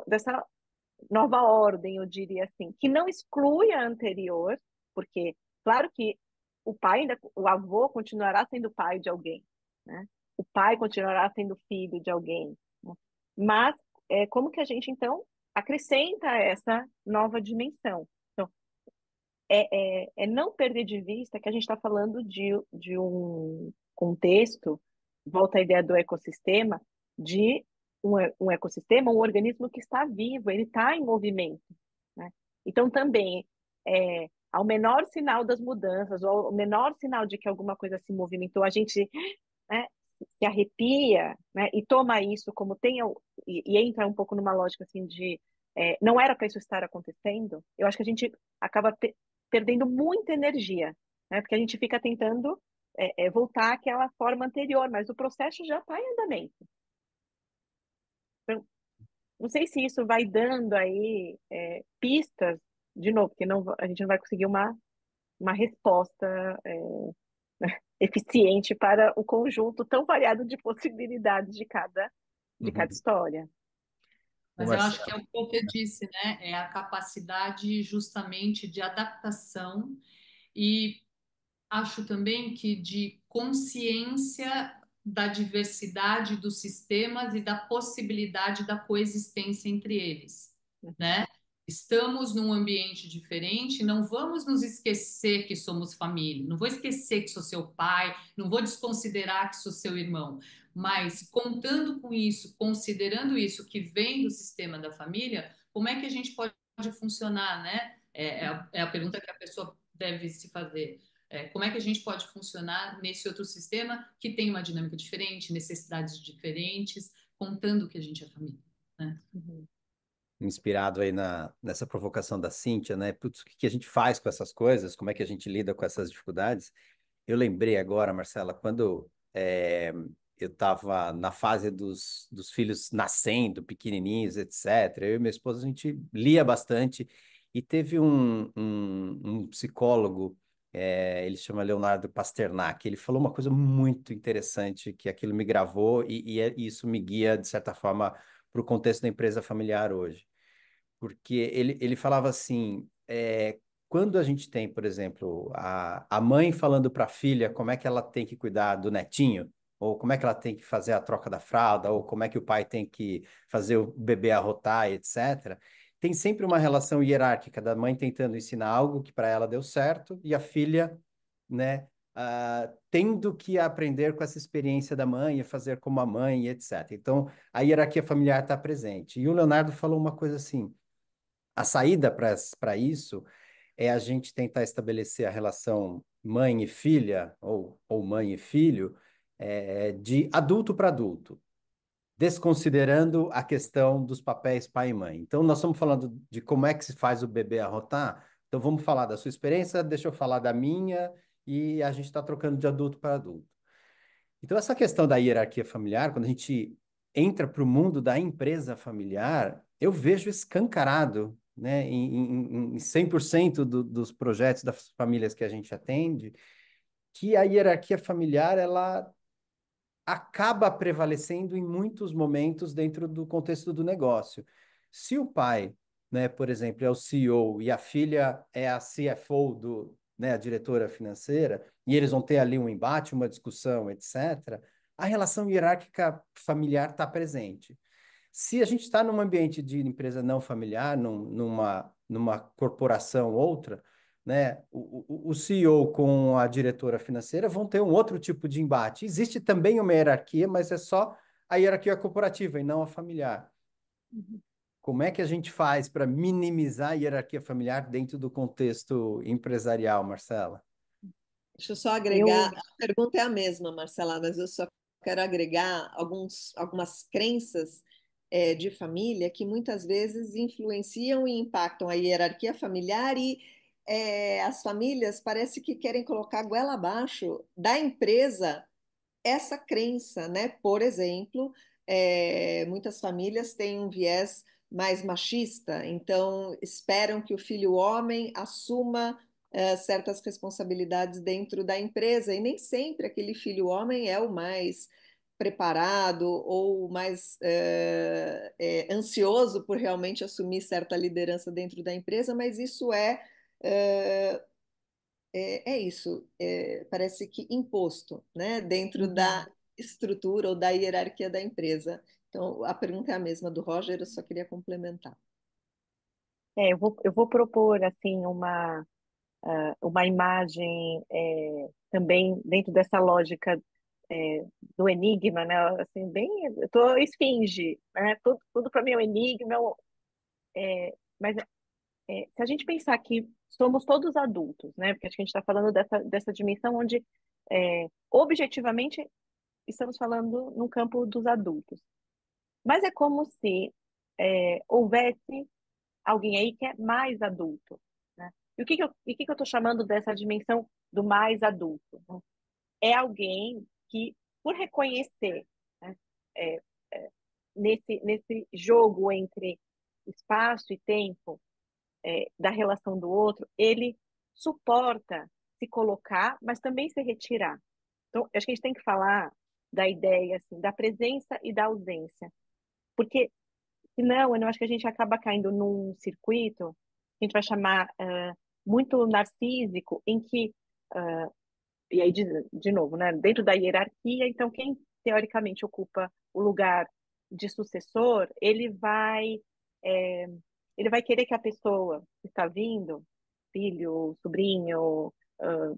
C: dessa nova ordem, eu diria assim, que não exclui a anterior, porque, claro que o avô continuará sendo pai de alguém, né? O pai continuará sendo filho de alguém, né? Mas como que a gente, então, acrescenta essa nova dimensão? Então, é não perder de vista que a gente está falando de um contexto, volta à ideia do ecossistema, de um ecossistema, um organismo que está vivo, ele está em movimento, né? Então, também, ao menor sinal das mudanças, ou ao menor sinal de que alguma coisa se movimentou, a gente, né, se arrepia, né, e toma isso como e entra um pouco numa lógica assim de não era para isso estar acontecendo. Eu acho que a gente acaba perdendo muita energia, né, porque a gente fica tentando voltar àquela forma anterior, mas o processo já está em andamento. Então, não sei se isso vai dando aí pistas, de novo, porque a gente não vai conseguir uma resposta eficiente para o conjunto tão variado de possibilidades de cada
D: Uhum.
C: história.
D: O
A: Mas eu acho que
D: Marcelo.
A: é o que você disse, né? É a capacidade justamente de adaptação e acho também que de consciência da diversidade dos sistemas e da possibilidade da coexistência entre eles, né? Estamos num ambiente diferente, não vamos nos esquecer que somos família, não vou esquecer que sou seu pai, não vou desconsiderar que sou seu irmão, mas contando com isso, considerando isso que vem do sistema da família, como é que a gente pode funcionar, né? É a pergunta que a pessoa deve se fazer. Como é que a gente pode funcionar nesse outro sistema que tem uma dinâmica diferente, necessidades diferentes, contando que a gente é família, né?
C: Uhum.
D: Inspirado aí nessa provocação da Cíntia, né? Putz, o que que a gente faz com essas coisas? Como é que a gente lida com essas dificuldades? Eu lembrei agora, Marcela, quando eu estava na fase dos filhos nascendo, pequenininhos, etc. Eu e minha esposa, a gente lia bastante e teve um psicólogo, ele chama Leonardo Pasternak, ele falou uma coisa muito interessante, que aquilo me gravou e isso me guia, de certa forma, para o contexto da empresa familiar hoje. Porque ele falava assim, quando a gente tem, por exemplo, a mãe falando para a filha como é que ela tem que cuidar do netinho, ou como é que ela tem que fazer a troca da fralda, ou como é que o pai tem que fazer o bebê arrotar, etc. Tem sempre uma relação hierárquica da mãe tentando ensinar algo que para ela deu certo e a filha, né, tendo que aprender com essa experiência da mãe e fazer como a mãe, etc. Então, a hierarquia familiar está presente. E o Leonardo falou uma coisa assim: a saída para isso é a gente tentar estabelecer a relação mãe e filha, ou mãe e filho, de adulto para adulto, desconsiderando a questão dos papéis pai e mãe. Então, nós estamos falando de como é que se faz o bebê arrotar, então vamos falar da sua experiência, deixa eu falar da minha, e a gente está trocando de adulto para adulto. Então, essa questão da hierarquia familiar, quando a gente entra para o mundo da empresa familiar, eu vejo escancarado, né, em 100% dos projetos das famílias que a gente atende, que a hierarquia familiar, ela acaba prevalecendo em muitos momentos dentro do contexto do negócio. Se o pai, né, por exemplo, é o CEO e a filha é a CFO né, a diretora financeira, e eles vão ter ali um embate, uma discussão, etc., a relação hierárquica familiar está presente. Se a gente está num ambiente de empresa não familiar, numa corporação outra, né, o CEO com a diretora financeira vão ter um outro tipo de embate. Existe também uma hierarquia, mas é só a hierarquia corporativa e não a familiar. Como é que a gente faz para minimizar a hierarquia familiar dentro do contexto empresarial, Marcela?
B: Deixa eu só agregar,
C: Eu,
B: a pergunta é a mesma, Marcela, mas eu só quero agregar algumas crenças de família que muitas vezes influenciam e impactam a hierarquia familiar e as famílias parece que querem colocar a goela abaixo da empresa essa crença, né? Por exemplo, muitas famílias têm um viés mais machista, então esperam que o filho homem assuma certas responsabilidades dentro da empresa, e nem sempre aquele filho homem é o mais preparado ou o mais ansioso por realmente assumir certa liderança dentro da empresa, mas isso é, é isso, parece que imposto, né, dentro da
C: uhum.
B: estrutura ou da hierarquia da empresa. Então, a pergunta é a mesma do Roger, eu só queria complementar.
C: Eu vou propor assim uma imagem também dentro dessa lógica do enigma, né? Assim, bem, eu tô esfinge, né? Tudo para mim é um enigma, mas se a gente pensar que somos todos adultos, né? Porque acho que a gente está falando dessa dimensão onde objetivamente estamos falando no campo dos adultos. Mas é como se houvesse alguém aí que é mais adulto, né? E o que que eu estou chamando dessa dimensão do mais adulto, né? É alguém que, por reconhecer, né, é, é, nesse jogo entre espaço e tempo, da relação do outro, ele suporta se colocar, mas também se retirar. Então, acho que a gente tem que falar da ideia assim, da presença e da ausência, porque senão, eu acho que a gente acaba caindo num circuito que a gente vai chamar muito narcísico, em que, e aí de novo, né, dentro da hierarquia, então quem teoricamente ocupa o lugar de sucessor, é, ele vai querer que a pessoa que está vindo, filho, sobrinho,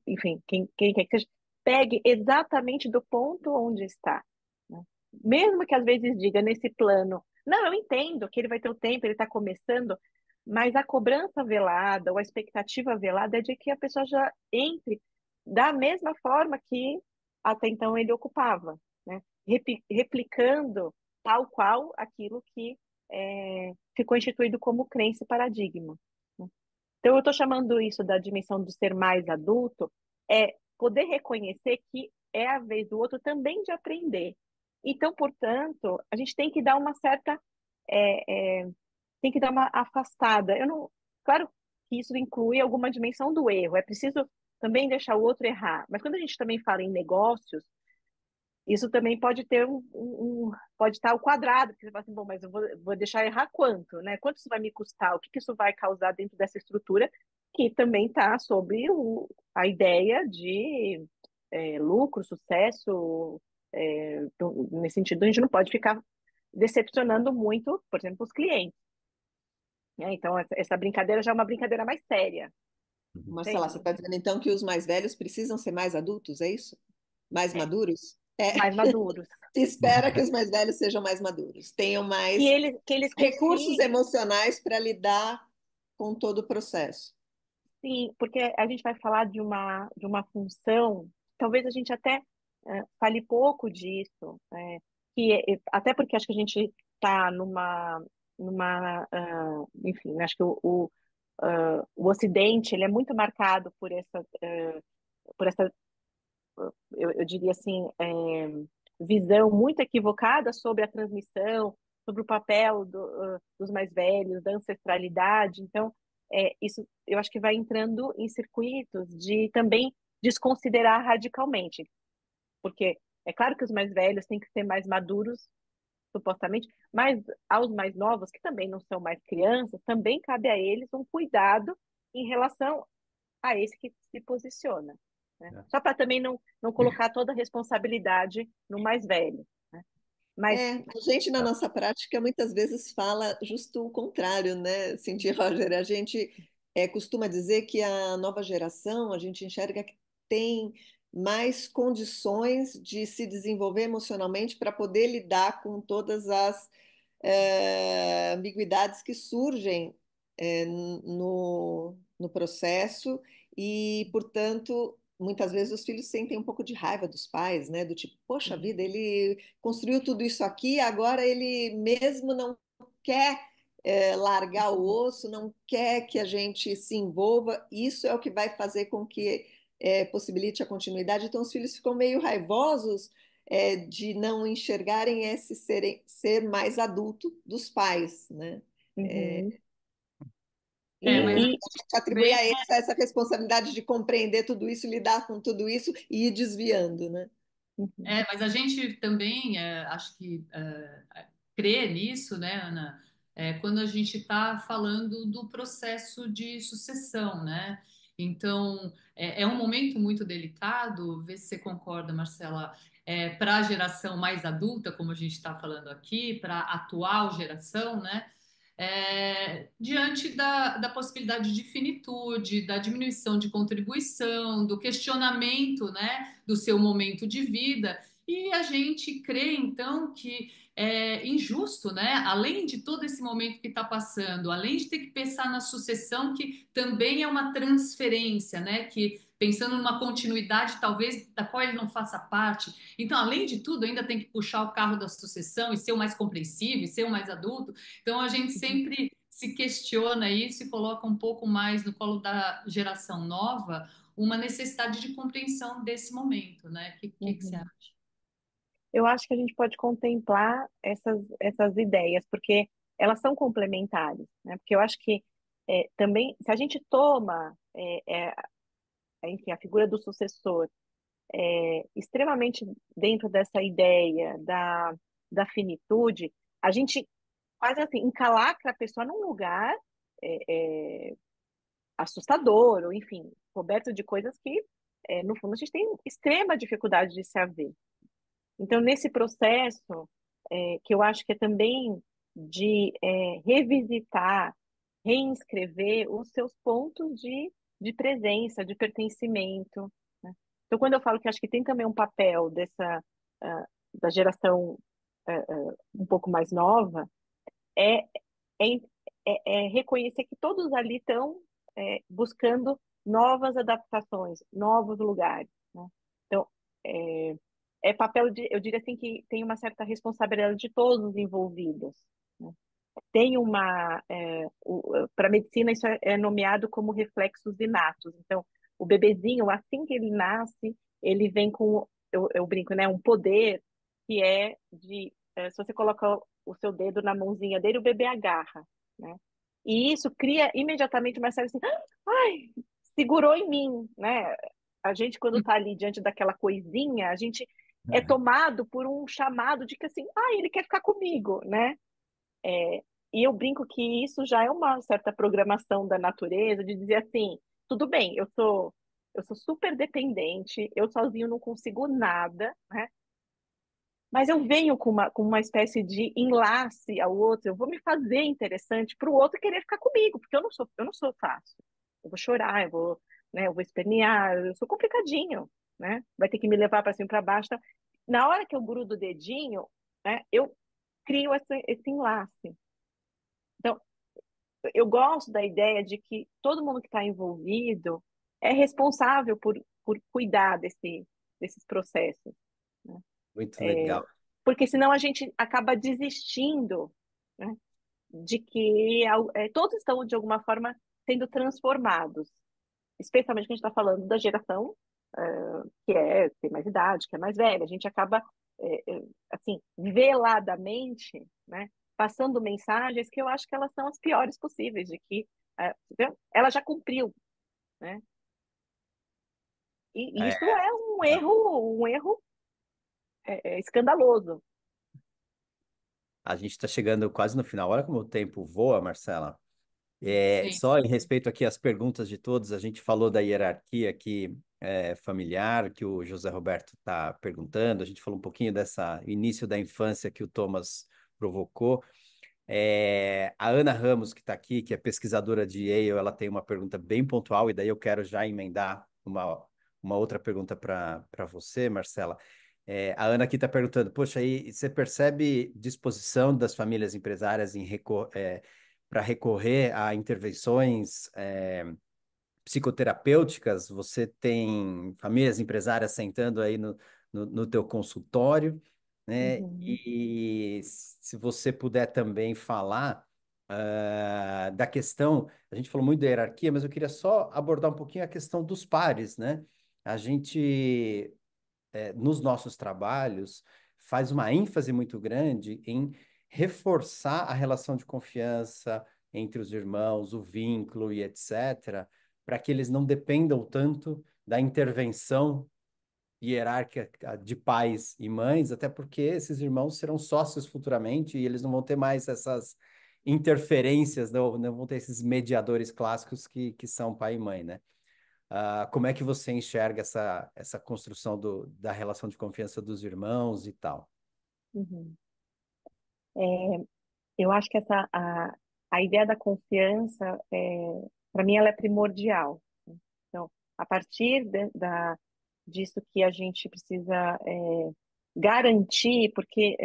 C: enfim, quem quer que seja, pegue exatamente do ponto onde está, né? Mesmo que às vezes diga nesse plano, não, eu entendo que ele vai ter o tempo, ele está começando, mas a cobrança velada ou a expectativa velada é de que a pessoa já entre da mesma forma que até então ele ocupava, né? Replicando tal qual aquilo que ficou instituído como crença e paradigma, né? Então, eu estou chamando isso da dimensão do ser mais adulto, é poder reconhecer que é a vez do outro também de aprender. Então, portanto, a gente tem que dar uma certa, tem que dar uma afastada. Eu não, claro que isso inclui alguma dimensão do erro. É preciso também deixar o outro errar. Mas quando a gente também fala em negócios, isso também pode ter pode estar ao quadrado, porque você fala assim, bom, mas eu vou deixar errar quanto, né? Quanto isso vai me custar? O que que isso vai causar dentro dessa estrutura que também está sobre a ideia de lucro, sucesso, nesse sentido, a gente não pode ficar decepcionando muito, por exemplo, os clientes, né? Então, essa brincadeira já é uma brincadeira mais séria,
D: Uhum.
B: Marcela, você
C: entende?
B: está dizendo então que os mais velhos precisam ser mais adultos, é isso? Mais
C: É,
B: maduros? É,
C: mais maduros.
B: se espera que os mais velhos sejam mais maduros, tenham mais
C: Que eles
B: recursos
C: consigam.
B: emocionais para lidar com todo o processo.
C: Sim, porque a gente vai falar de uma função, talvez a gente até fale pouco disso, até porque acho que a gente está enfim, né, acho que o Ocidente ele é muito marcado por essa eu diria assim, visão muito equivocada sobre a transmissão, sobre o papel dos mais velhos, da ancestralidade. Então, isso eu acho que vai entrando em circuitos de também desconsiderar radicalmente, porque é claro que os mais velhos têm que ser mais maduros, supostamente, mas aos mais novos, que também não são mais crianças, também cabe a eles um cuidado em relação a esse que se posiciona, né?
D: É.
C: Só para também não colocar toda a responsabilidade no mais velho, né? Mas,
B: A gente na nossa prática muitas vezes fala justo o contrário, né, Cintia e Roger? A gente costuma dizer que a nova geração, a gente enxerga que tem mais condições de se desenvolver emocionalmente para poder lidar com todas as ambiguidades que surgem no processo e, portanto, muitas vezes os filhos sentem um pouco de raiva dos pais, né? Do tipo, poxa vida, ele construiu tudo isso aqui, agora ele mesmo não quer largar o osso, não quer que a gente se envolva. Isso é o que vai fazer com que possibilite a continuidade. Então, os filhos ficam meio raivosos de não enxergarem esse ser mais adulto dos pais, né?
C: uhum.
A: Mas
C: E,
B: A gente atribui
A: também
B: a eles essa responsabilidade de compreender tudo isso, lidar com tudo isso e ir desviando, né?
C: uhum,
A: mas a gente também acho que crê nisso, né, Ana? Quando a gente está falando do processo de sucessão, né? Então, é um momento muito delicado, vê se você concorda, Marcela, para a geração mais adulta, como a gente está falando aqui, para a atual geração, né? Diante da possibilidade de finitude, da diminuição de contribuição, do questionamento, né, do seu momento de vida. E a gente crê, então, que é injusto, né? Além de todo esse momento que está passando, além de ter que pensar na sucessão, que também é uma transferência, né? Que pensando numa continuidade, talvez da qual ele não faça parte. Então, além de tudo, ainda tem que puxar o carro da sucessão e ser o mais compreensivo, e ser o mais adulto. Então, a gente
C: uhum,
A: sempre se questiona isso e coloca um pouco mais no colo da geração nova uma necessidade de compreensão desse momento, né? O que você
C: uhum.
A: acha?
C: Eu acho que a gente pode contemplar essas ideias, porque elas são complementares, né? Porque eu acho que também, se a gente toma, enfim, a figura do sucessor extremamente dentro dessa ideia da finitude, a gente quase assim, encalacra a pessoa num lugar assustador, ou enfim, coberto de coisas que, no fundo, a gente tem extrema dificuldade de se haver. Então, nesse processo, que eu acho que é também de revisitar, reinscrever os seus pontos de presença, de pertencimento, né? Então, quando eu falo que acho que tem também um papel da geração um pouco mais nova, é, é, é reconhecer que todos ali estão buscando novas adaptações, novos lugares, né? Então, é, papel de, eu diria assim que tem uma certa responsabilidade de todos os envolvidos, né? Tem para a medicina isso é nomeado como reflexos inatos. Então, o bebezinho, assim que ele nasce, ele vem com, eu brinco, né, um poder que é se você coloca o seu dedo na mãozinha dele, o bebê agarra, né? E isso cria imediatamente uma série assim, ai, segurou em mim, né? A gente, quando está ali diante daquela coisinha, a gente é tomado por um chamado de que assim, ele quer ficar comigo, né? E eu brinco que isso já é uma certa programação da natureza, de dizer assim, tudo bem, eu sou super dependente, eu sozinho não consigo nada, né? Mas eu venho com uma espécie de enlace ao outro, eu vou me fazer interessante para o outro querer ficar comigo, porque eu não sou fácil. Eu vou chorar, eu vou espernear, eu sou complicadinho, né? Vai ter que me levar para cima e para baixo. Tá? Na hora que eu grudo o dedinho, né, eu crio esse enlace. Então, eu gosto da ideia de que todo mundo que está envolvido é responsável por cuidar desses processos, né?
D: Muito legal.
C: Porque senão a gente acaba desistindo, né, de que todos estão, de alguma forma, sendo transformados. Especialmente que a gente está falando da geração que tem mais idade, que é mais velha. A gente acaba, assim, veladamente, né, passando mensagens que eu acho que elas são as piores possíveis, de que ela já cumpriu, né? E isso
D: É,
C: é um erro escandaloso.
D: a gente está chegando quase no final. Olha como o tempo voa, Marcela.
A: Sim.
D: Só em respeito aqui às perguntas de todos, a gente falou da hierarquia aqui familiar que o José Roberto está perguntando. A gente falou um pouquinho dessa início da infância que o Thomas provocou. A Ana Ramos, que está aqui, que é pesquisadora de Yale, ela tem uma pergunta bem pontual, e daí eu quero já emendar uma outra pergunta para você, Marcela. A Ana aqui está perguntando, poxa, aí você percebe disposição das famílias empresárias para recorrer a intervenções psicoterapêuticas? Você tem famílias empresárias sentando aí no teu consultório, né?
C: Uhum,
D: E se você puder também falar da questão, a gente falou muito da hierarquia, mas eu queria só abordar um pouquinho a questão dos pares, né? A gente, nos nossos trabalhos, faz uma ênfase muito grande em reforçar a relação de confiança entre os irmãos, o vínculo e etc., para que eles não dependam tanto da intervenção hierárquica de pais e mães, até porque esses irmãos serão sócios futuramente e eles não vão ter mais essas interferências, não vão ter esses mediadores clássicos que são pai e mãe, né? Como é que você enxerga essa construção da relação de confiança dos irmãos e tal?
C: uhum. Eu acho que a ideia da confiança, para mim, ela é primordial. Então, a partir disso que a gente precisa garantir, porque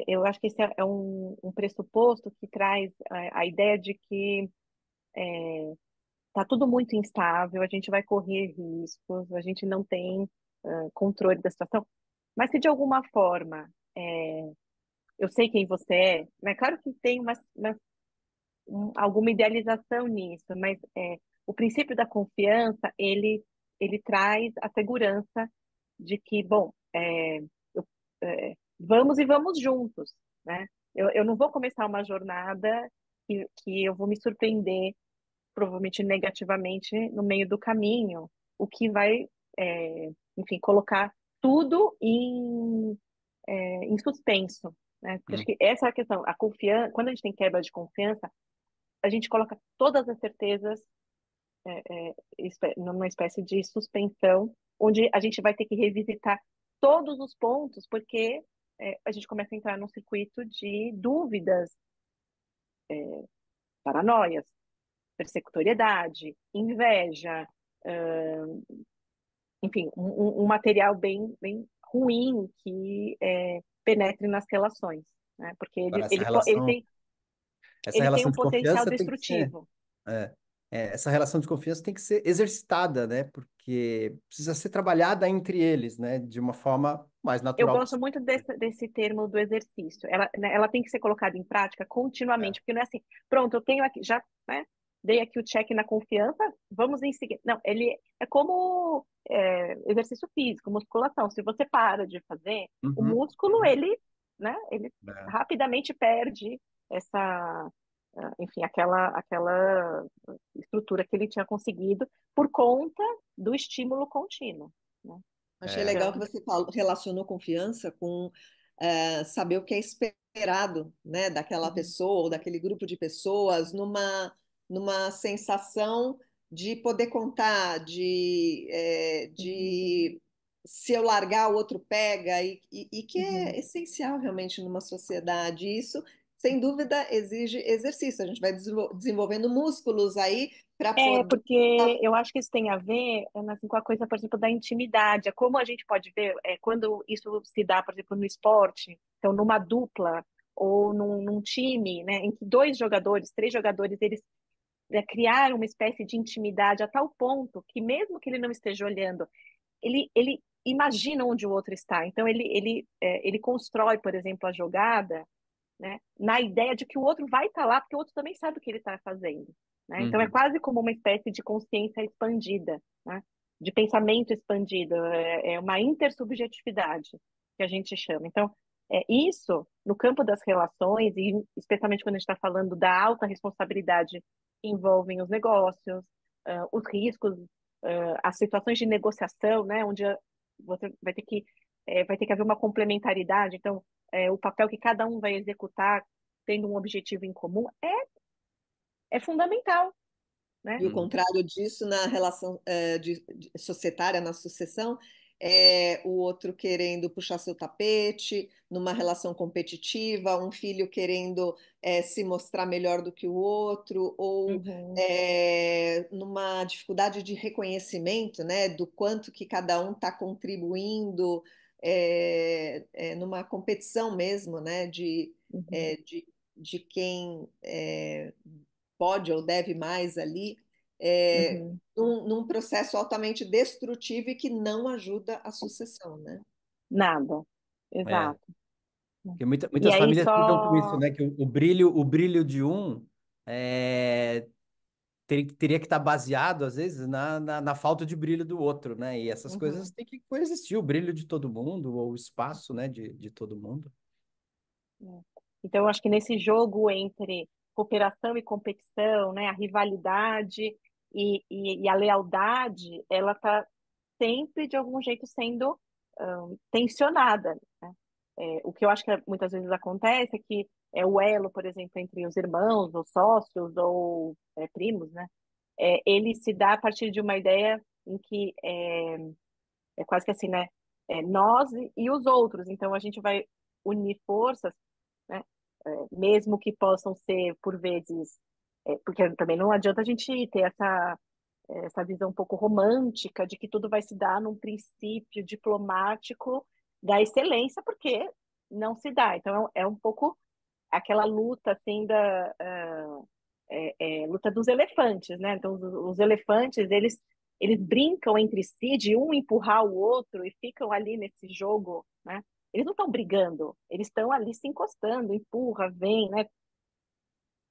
C: eu acho que esse é um pressuposto que traz a ideia de que está tudo muito instável, a gente vai correr riscos, a gente não tem controle da situação, mas se de alguma forma eu sei quem você é, né? Claro que tem alguma idealização nisso, mas o princípio da confiança, ele traz a segurança de que, bom, vamos e vamos juntos, né? Eu não vou começar uma jornada que eu vou me surpreender, provavelmente negativamente, no meio do caminho, o que vai, enfim, colocar tudo em suspenso. né? Acho
D: Hum.
C: que essa é a questão. A confiança, quando a gente tem quebra de confiança, a gente coloca todas as certezas numa espécie de suspensão, onde a gente vai ter que revisitar todos os pontos, porque a gente começa a entrar num circuito de dúvidas, paranoias, persecutoriedade, inveja, enfim, um material bem ruim que penetre nas relações, né? Porque
D: Agora, essa
C: ele tem
D: relação
C: um
D: de
C: potencial
D: confiança tem que ser.
C: destrutivo.
D: É, essa relação de confiança tem que ser exercitada, né? Porque precisa ser trabalhada entre eles, né? De uma forma mais
C: Eu
D: natural
C: gosto
D: possível.
C: muito desse termo do exercício. Ela, né, ela tem que ser colocada em prática
D: É.
C: continuamente, porque não é assim, pronto, eu tenho aqui, já, né, dei aqui o check na confiança, vamos em seguida. Não, ele é como exercício físico, musculação. Se você para de fazer, o
D: Uhum,
C: músculo,
D: uhum.
C: né, ele
D: É,
C: rapidamente perde essa, enfim, aquela estrutura que ele tinha conseguido por conta do estímulo contínuo, né?
B: Achei
D: é,
B: legal que
C: Então,
B: você relacionou confiança com saber o que é esperado, né, daquela
C: uhum,
B: pessoa ou daquele grupo de pessoas numa sensação de poder contar,
C: uhum.
B: de se eu largar, o outro pega, e que
C: Uhum.
B: é essencial realmente numa sociedade. Isso, sem dúvida, exige exercício. A gente vai desenvolvendo músculos aí para poder.
C: Porque eu acho que isso tem a ver, assim, com a coisa, por exemplo, da intimidade. É como a gente pode ver quando isso se dá, por exemplo, no esporte, então numa dupla ou num time, né, em que dois jogadores, três jogadores, eles criaram uma espécie de intimidade a tal ponto que mesmo que ele não esteja olhando, ele imagina onde o outro está. Então ele constrói, por exemplo, a jogada, né, na ideia de que o outro vai estar lá, porque o outro também sabe o que ele está fazendo. Né? Então é
D: uhum.
C: quase como uma espécie de consciência expandida, né? De pensamento expandido, é uma intersubjetividade que a gente chama. Então, isso, no campo das relações, e especialmente quando a gente está falando da alta responsabilidade que envolvem os negócios, os riscos, as situações de negociação, né, onde você vai ter que haver uma complementaridade. Então, o papel que cada um vai executar, tendo um objetivo em comum, é fundamental, né?
B: E o
D: Uhum.
B: contrário disso na relação societária, na sucessão, é o outro querendo puxar seu tapete, numa relação competitiva, um filho querendo se mostrar melhor do que o outro, ou
C: Uhum,
B: numa dificuldade de reconhecimento, né, do quanto que cada um está contribuindo, numa competição mesmo, né,
C: uhum,
B: é, de, de quem pode ou deve mais ali,
C: uhum.
B: num processo altamente destrutivo e que não ajuda a sucessão, né?
C: Nada,
D: É.
C: exato.
D: Porque
C: E
D: muitas
C: aí
D: famílias lidam com isso,
C: só.
D: né? Que o brilho de um é, teria que estar baseado, às vezes, na falta de brilho do outro, né? E essas coisas
C: Uhum.
D: têm que coexistir, o brilho de todo mundo, ou o espaço, né, de todo mundo.
C: É. Então, eu acho que nesse jogo entre cooperação e competição, né, a rivalidade e a lealdade, ela está sempre, de algum jeito, sendo tensionada, né? O que eu acho que muitas vezes acontece é que o elo, por exemplo, entre os irmãos, ou sócios, ou primos, né? Ele se dá a partir de uma ideia em que é quase que assim, né? Nós e os outros. Então, a gente vai unir forças, né? Mesmo que possam ser, por vezes, porque também não adianta a gente ter essa visão um pouco romântica de que tudo vai se dar num princípio diplomático da excelência, porque não se dá. Então, é um pouco aquela luta, assim, luta dos elefantes, né? Então, os elefantes, eles brincam entre si de um empurrar o outro e ficam ali nesse jogo, né? Eles não estão brigando, eles estão ali se encostando, empurra, vem, né?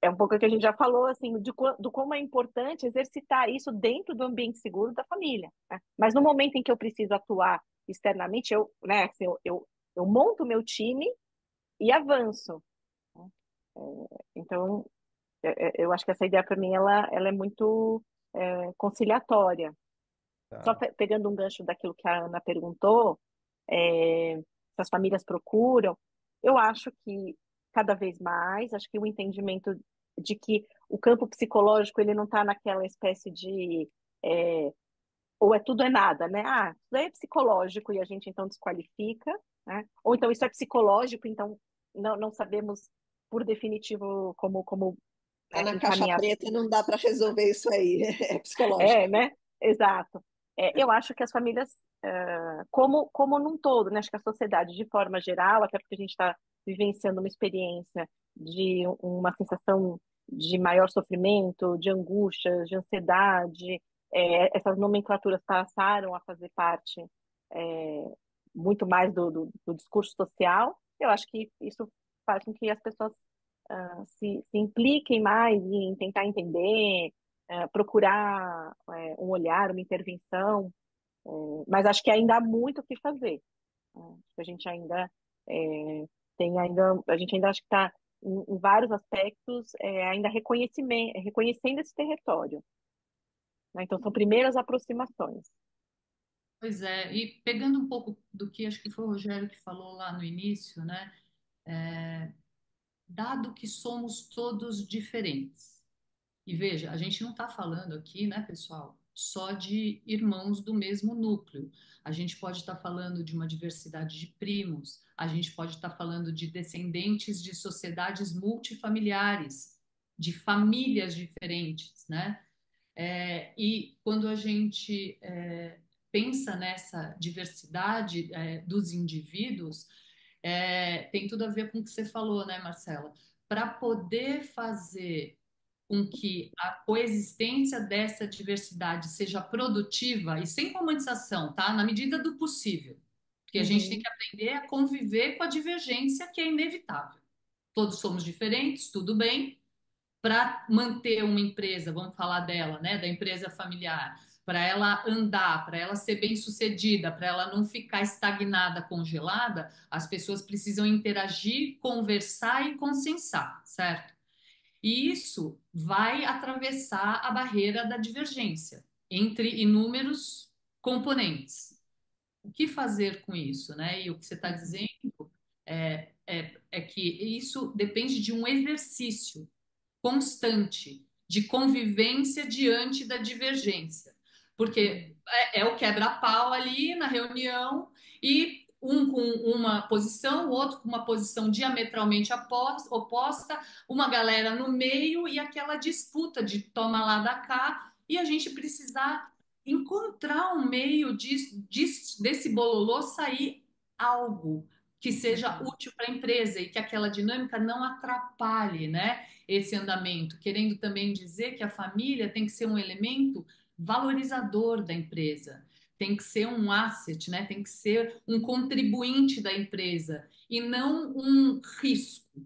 C: É um pouco o que a gente já falou, assim, do como é importante exercitar isso dentro do ambiente seguro da família, né? Mas no momento em que eu preciso atuar externamente, né, assim, eu monto meu time e avanço, né? Então, eu acho que essa ideia, para mim, ela é muito conciliatória. Só
D: Tá.
C: pegando um gancho daquilo que a Ana perguntou, se as famílias procuram. Eu acho que cada vez mais, acho que o entendimento de que o campo psicológico ele não está naquela espécie de é, ou é tudo ou é nada, né? Ah, isso daí é psicológico e a gente então desqualifica, né? Ou então isso é psicológico, então não sabemos por definitivo como
B: Tá na caixa
C: encaminhar.
B: preta e não dá para resolver isso aí, é psicológico.
C: É, né? Exato. Eu acho que as famílias, como num todo, né? Acho que a sociedade, de forma geral, até porque a gente está vivenciando uma experiência de uma sensação de maior sofrimento, de angústia, de ansiedade, essas nomenclaturas passaram a fazer parte, é, muito mais do discurso social. Eu acho que isso faz com que as pessoas se impliquem mais em tentar entender, procurar um olhar, uma intervenção, mas acho que ainda há muito o que fazer. Acho que a gente ainda a gente ainda acho que está em vários aspectos ainda reconhecendo esse território, né? Então são primeiras aproximações.
A: Pois é, e pegando um pouco do que acho que foi o Rogério que falou lá no início, né? Dado que somos todos diferentes. E veja, a gente não está falando aqui, né, pessoal, só de irmãos do mesmo núcleo. A gente pode estar falando de uma diversidade de primos, a gente pode estar falando de descendentes de sociedades multifamiliares, de famílias diferentes, né? E quando a gente pensa nessa diversidade dos indivíduos, tem tudo a ver com o que você falou, né, Marcela? Para poder fazer com que a coexistência dessa diversidade seja produtiva e sem romantização, tá? Na medida do possível. Porque a gente tem
C: Uhum,
A: que aprender a conviver com a divergência que é inevitável. Todos somos diferentes, tudo bem, para manter uma empresa, vamos falar dela, né, da empresa familiar, para ela andar, para ela ser bem-sucedida, para ela não ficar estagnada, congelada, as pessoas precisam interagir, conversar e consensar, certo? E isso vai atravessar a barreira da divergência entre inúmeros componentes. O que fazer com isso, né? E o que você está
C: uhum,
A: dizendo é que isso depende de um exercício constante de convivência diante da divergência. Porque
C: uhum,
A: é o quebra-pau ali na reunião e um com uma posição, o outro com uma posição diametralmente oposta, uma galera no meio e aquela disputa de toma lá da cá, e a gente precisar encontrar um meio desse bololô sair algo que seja
C: uhum,
A: útil para a empresa e que aquela dinâmica não atrapalhe, né, esse andamento, querendo também dizer que a família tem que ser um elemento valorizador da empresa, tem que ser um asset, né? Tem que ser um contribuinte da empresa e não um risco,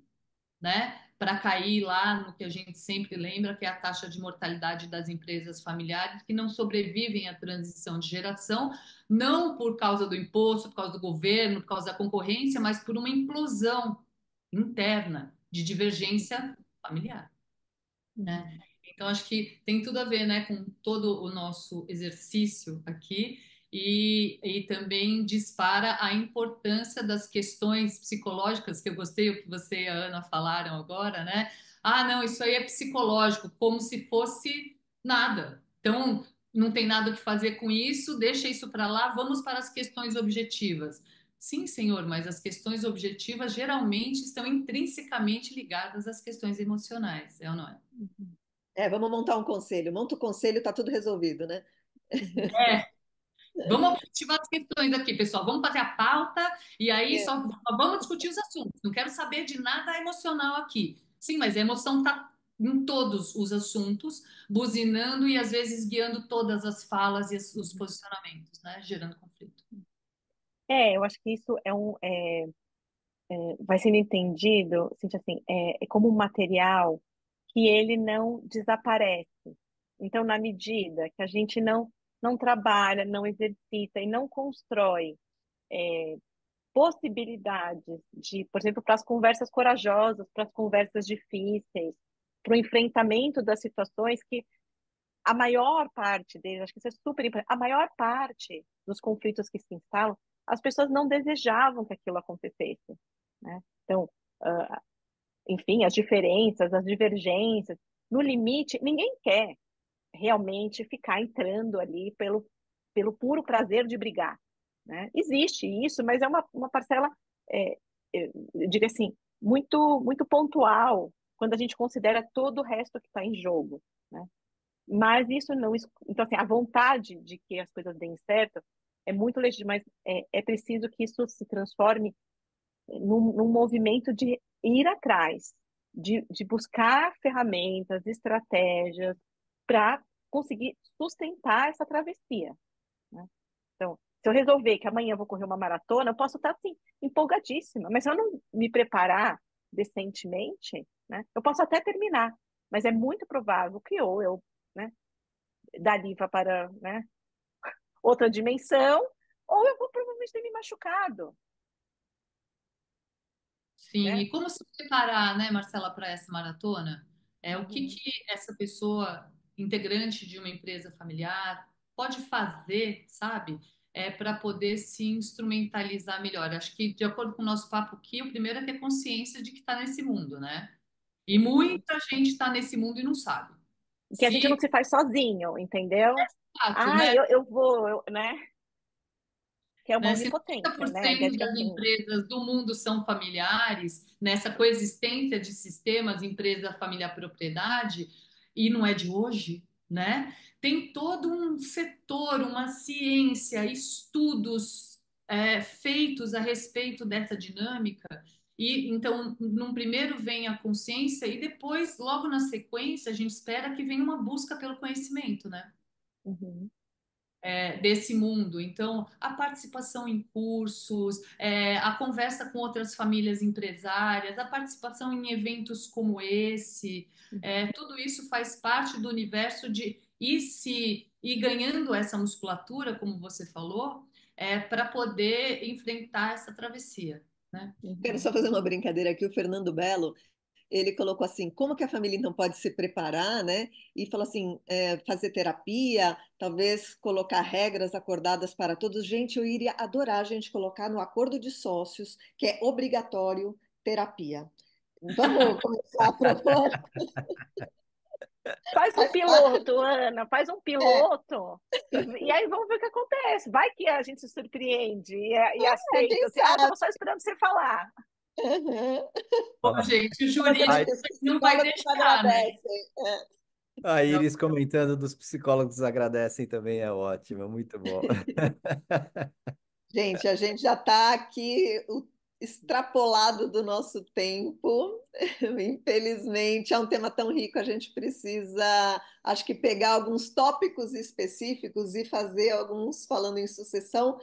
A: né? Para cair lá no que a gente sempre lembra, que é a taxa de mortalidade das empresas familiares que não sobrevivem à transição de geração, não por causa do imposto, por causa do governo, por causa da concorrência, mas por uma implosão interna de divergência familiar, né?
C: uhum.
A: Então, acho que tem tudo a ver, né, com todo o nosso exercício aqui e também dispara a importância das questões psicológicas, que eu gostei o que você e a Ana falaram agora, né? Ah, não, isso aí é psicológico, como se fosse nada. Então, não tem nada o que fazer com isso, deixa isso para lá, vamos para as questões objetivas. Sim, senhor, mas as questões objetivas geralmente estão intrinsecamente ligadas às questões emocionais, é ou não é?
B: Vamos montar um conselho. Monta o conselho, tá tudo resolvido, né?
C: Uhum.
A: É, vamos objetivar as questões aqui, pessoal. Vamos fazer a pauta e aí
B: É.
A: só vamos discutir os assuntos. Não quero saber de nada emocional aqui. Sim, mas a emoção está em todos os assuntos, buzinando e às vezes guiando todas as falas e os posicionamentos, né? Gerando conflito.
C: Eu acho que isso vai sendo entendido, assim, é como um material que ele não desaparece. Então, na medida que a gente não trabalha, não exercita e não constrói possibilidades de, por exemplo, para as conversas corajosas, para as conversas difíceis, para o enfrentamento das situações que a maior parte deles, acho que isso é super importante, a maior parte dos conflitos que se instalam, as pessoas não desejavam que aquilo acontecesse, né? Então, ah, enfim, as diferenças, as divergências, no limite, ninguém quer realmente ficar entrando ali pelo puro prazer de brigar, né? Existe isso, mas é uma parcela, é, eu diria assim, muito pontual quando a gente considera todo o resto que está em jogo, né? Mas isso não, então assim, a vontade de que as coisas deem certo é muito legítima, mas é preciso que isso se transforme num movimento de ir atrás, de buscar ferramentas, estratégias para conseguir sustentar essa travessia, né? Então, se eu resolver que amanhã eu vou correr uma maratona, eu posso estar assim, empolgadíssima, mas se eu não me preparar decentemente, né, eu posso até terminar, mas é muito provável que ou eu, né, dali vá para, né, outra dimensão, ou eu vou provavelmente ter me machucado,
A: Sim,
C: né?
A: e como se preparar, né, Marcela, para essa maratona? O que
C: Uhum,
A: que essa pessoa, integrante de uma empresa familiar, pode fazer, sabe, para poder se instrumentalizar melhor? Acho que, de acordo com o nosso papo aqui, o primeiro é ter consciência de que está nesse mundo, né? E
C: uhum.
A: muita gente está nesse mundo e não sabe.
C: Que a gente não
A: Se,
C: se faz sozinho, entendeu?
A: fato,
C: Ah,
A: né?
C: eu vou, né? Que é uma
A: Né? Se
C: onipotência, né? Que
A: 90%
C: acho que
A: das
C: assim,
A: empresas do mundo são familiares, nessa coexistência de sistemas empresa, família, propriedade, e não é de hoje, né? Tem todo um setor, uma ciência, estudos feitos a respeito dessa dinâmica. E então, num primeiro vem a consciência e depois, logo na sequência, a gente espera que venha uma busca pelo conhecimento, né?
C: uhum,
A: Desse mundo. Então, a participação em cursos, a conversa com outras famílias empresárias, a participação em eventos como esse,
C: uhum,
A: tudo isso faz parte do universo de ir ganhando essa musculatura, como você falou, para poder enfrentar essa travessia, né?
B: Quero
C: uhum,
B: só fazer uma brincadeira aqui. O Fernando Belo, ele colocou assim, como que a família então pode se preparar, né? E falou assim, fazer terapia, talvez colocar regras acordadas para todos. Gente, eu iria adorar a gente colocar no acordo de sócios que é obrigatório terapia. Vamos começar a propor?
C: faz um
B: Faz parte.
C: piloto, Ana, faz um
B: É,
C: piloto. E aí vamos ver o que acontece. Vai que a gente se surpreende e aceita.
B: quem
C: Assim, ah,
B: sabe?
C: estava só esperando você falar.
B: Uhum.
A: Bom,
D: Ó,
A: gente, o
B: Mas
A: jurídico
B: os
A: não vai
B: psicólogos
A: deixar, né?
B: agradecem.
D: a
A: Não.
D: Iris comentando dos psicólogos agradecem também é ótimo, muito bom.
B: Gente, a gente já está aqui extrapolado do nosso tempo. Infelizmente, é um tema tão rico, a gente precisa, acho que pegar alguns tópicos específicos e fazer alguns falando em sucessão,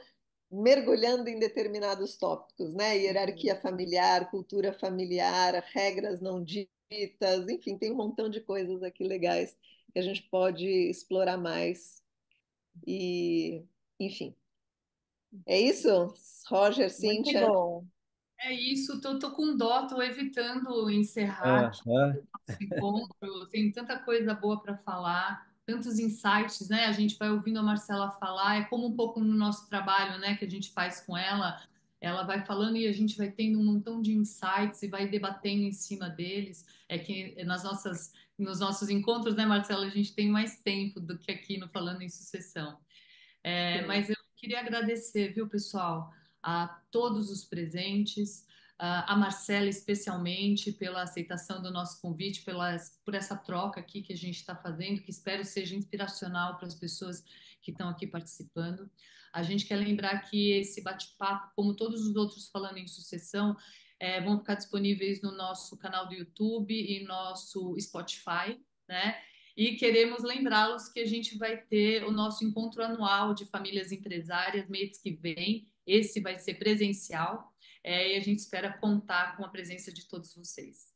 B: mergulhando em determinados tópicos, né?
C: Uhum,
B: Hierarquia familiar, cultura familiar, regras não ditas, enfim, tem um montão de coisas aqui legais que a gente pode explorar mais. E, enfim. É isso, Roger,
C: muito
B: Cíntia?
C: bom.
A: É isso, tô com dó, tô evitando encerrar aqui
D: Aham.
A: o nosso encontro. Tem tanta coisa boa para falar, tantos insights, né? A gente vai ouvindo a Marcela falar, é como um pouco no nosso trabalho, né, que a gente faz com ela. Ela vai falando e a gente vai tendo um montão de insights e vai debatendo em cima deles. É que nos nossos encontros, né, Marcela, a gente tem mais tempo do que aqui no Falando em Sucessão.
C: Sim.
A: Mas eu queria agradecer, viu, pessoal, a todos os presentes, a Marcela especialmente pela aceitação do nosso convite, por essa troca aqui que a gente está fazendo, que espero seja inspiracional para as pessoas que estão aqui participando. A gente quer lembrar que esse bate-papo, como todos os outros falando em sucessão, vão ficar disponíveis no nosso canal do YouTube e nosso Spotify, né? E queremos lembrá-los que a gente vai ter o nosso encontro anual de famílias empresárias mês que vem. Esse vai ser presencial, e a gente espera contar com a presença de todos vocês.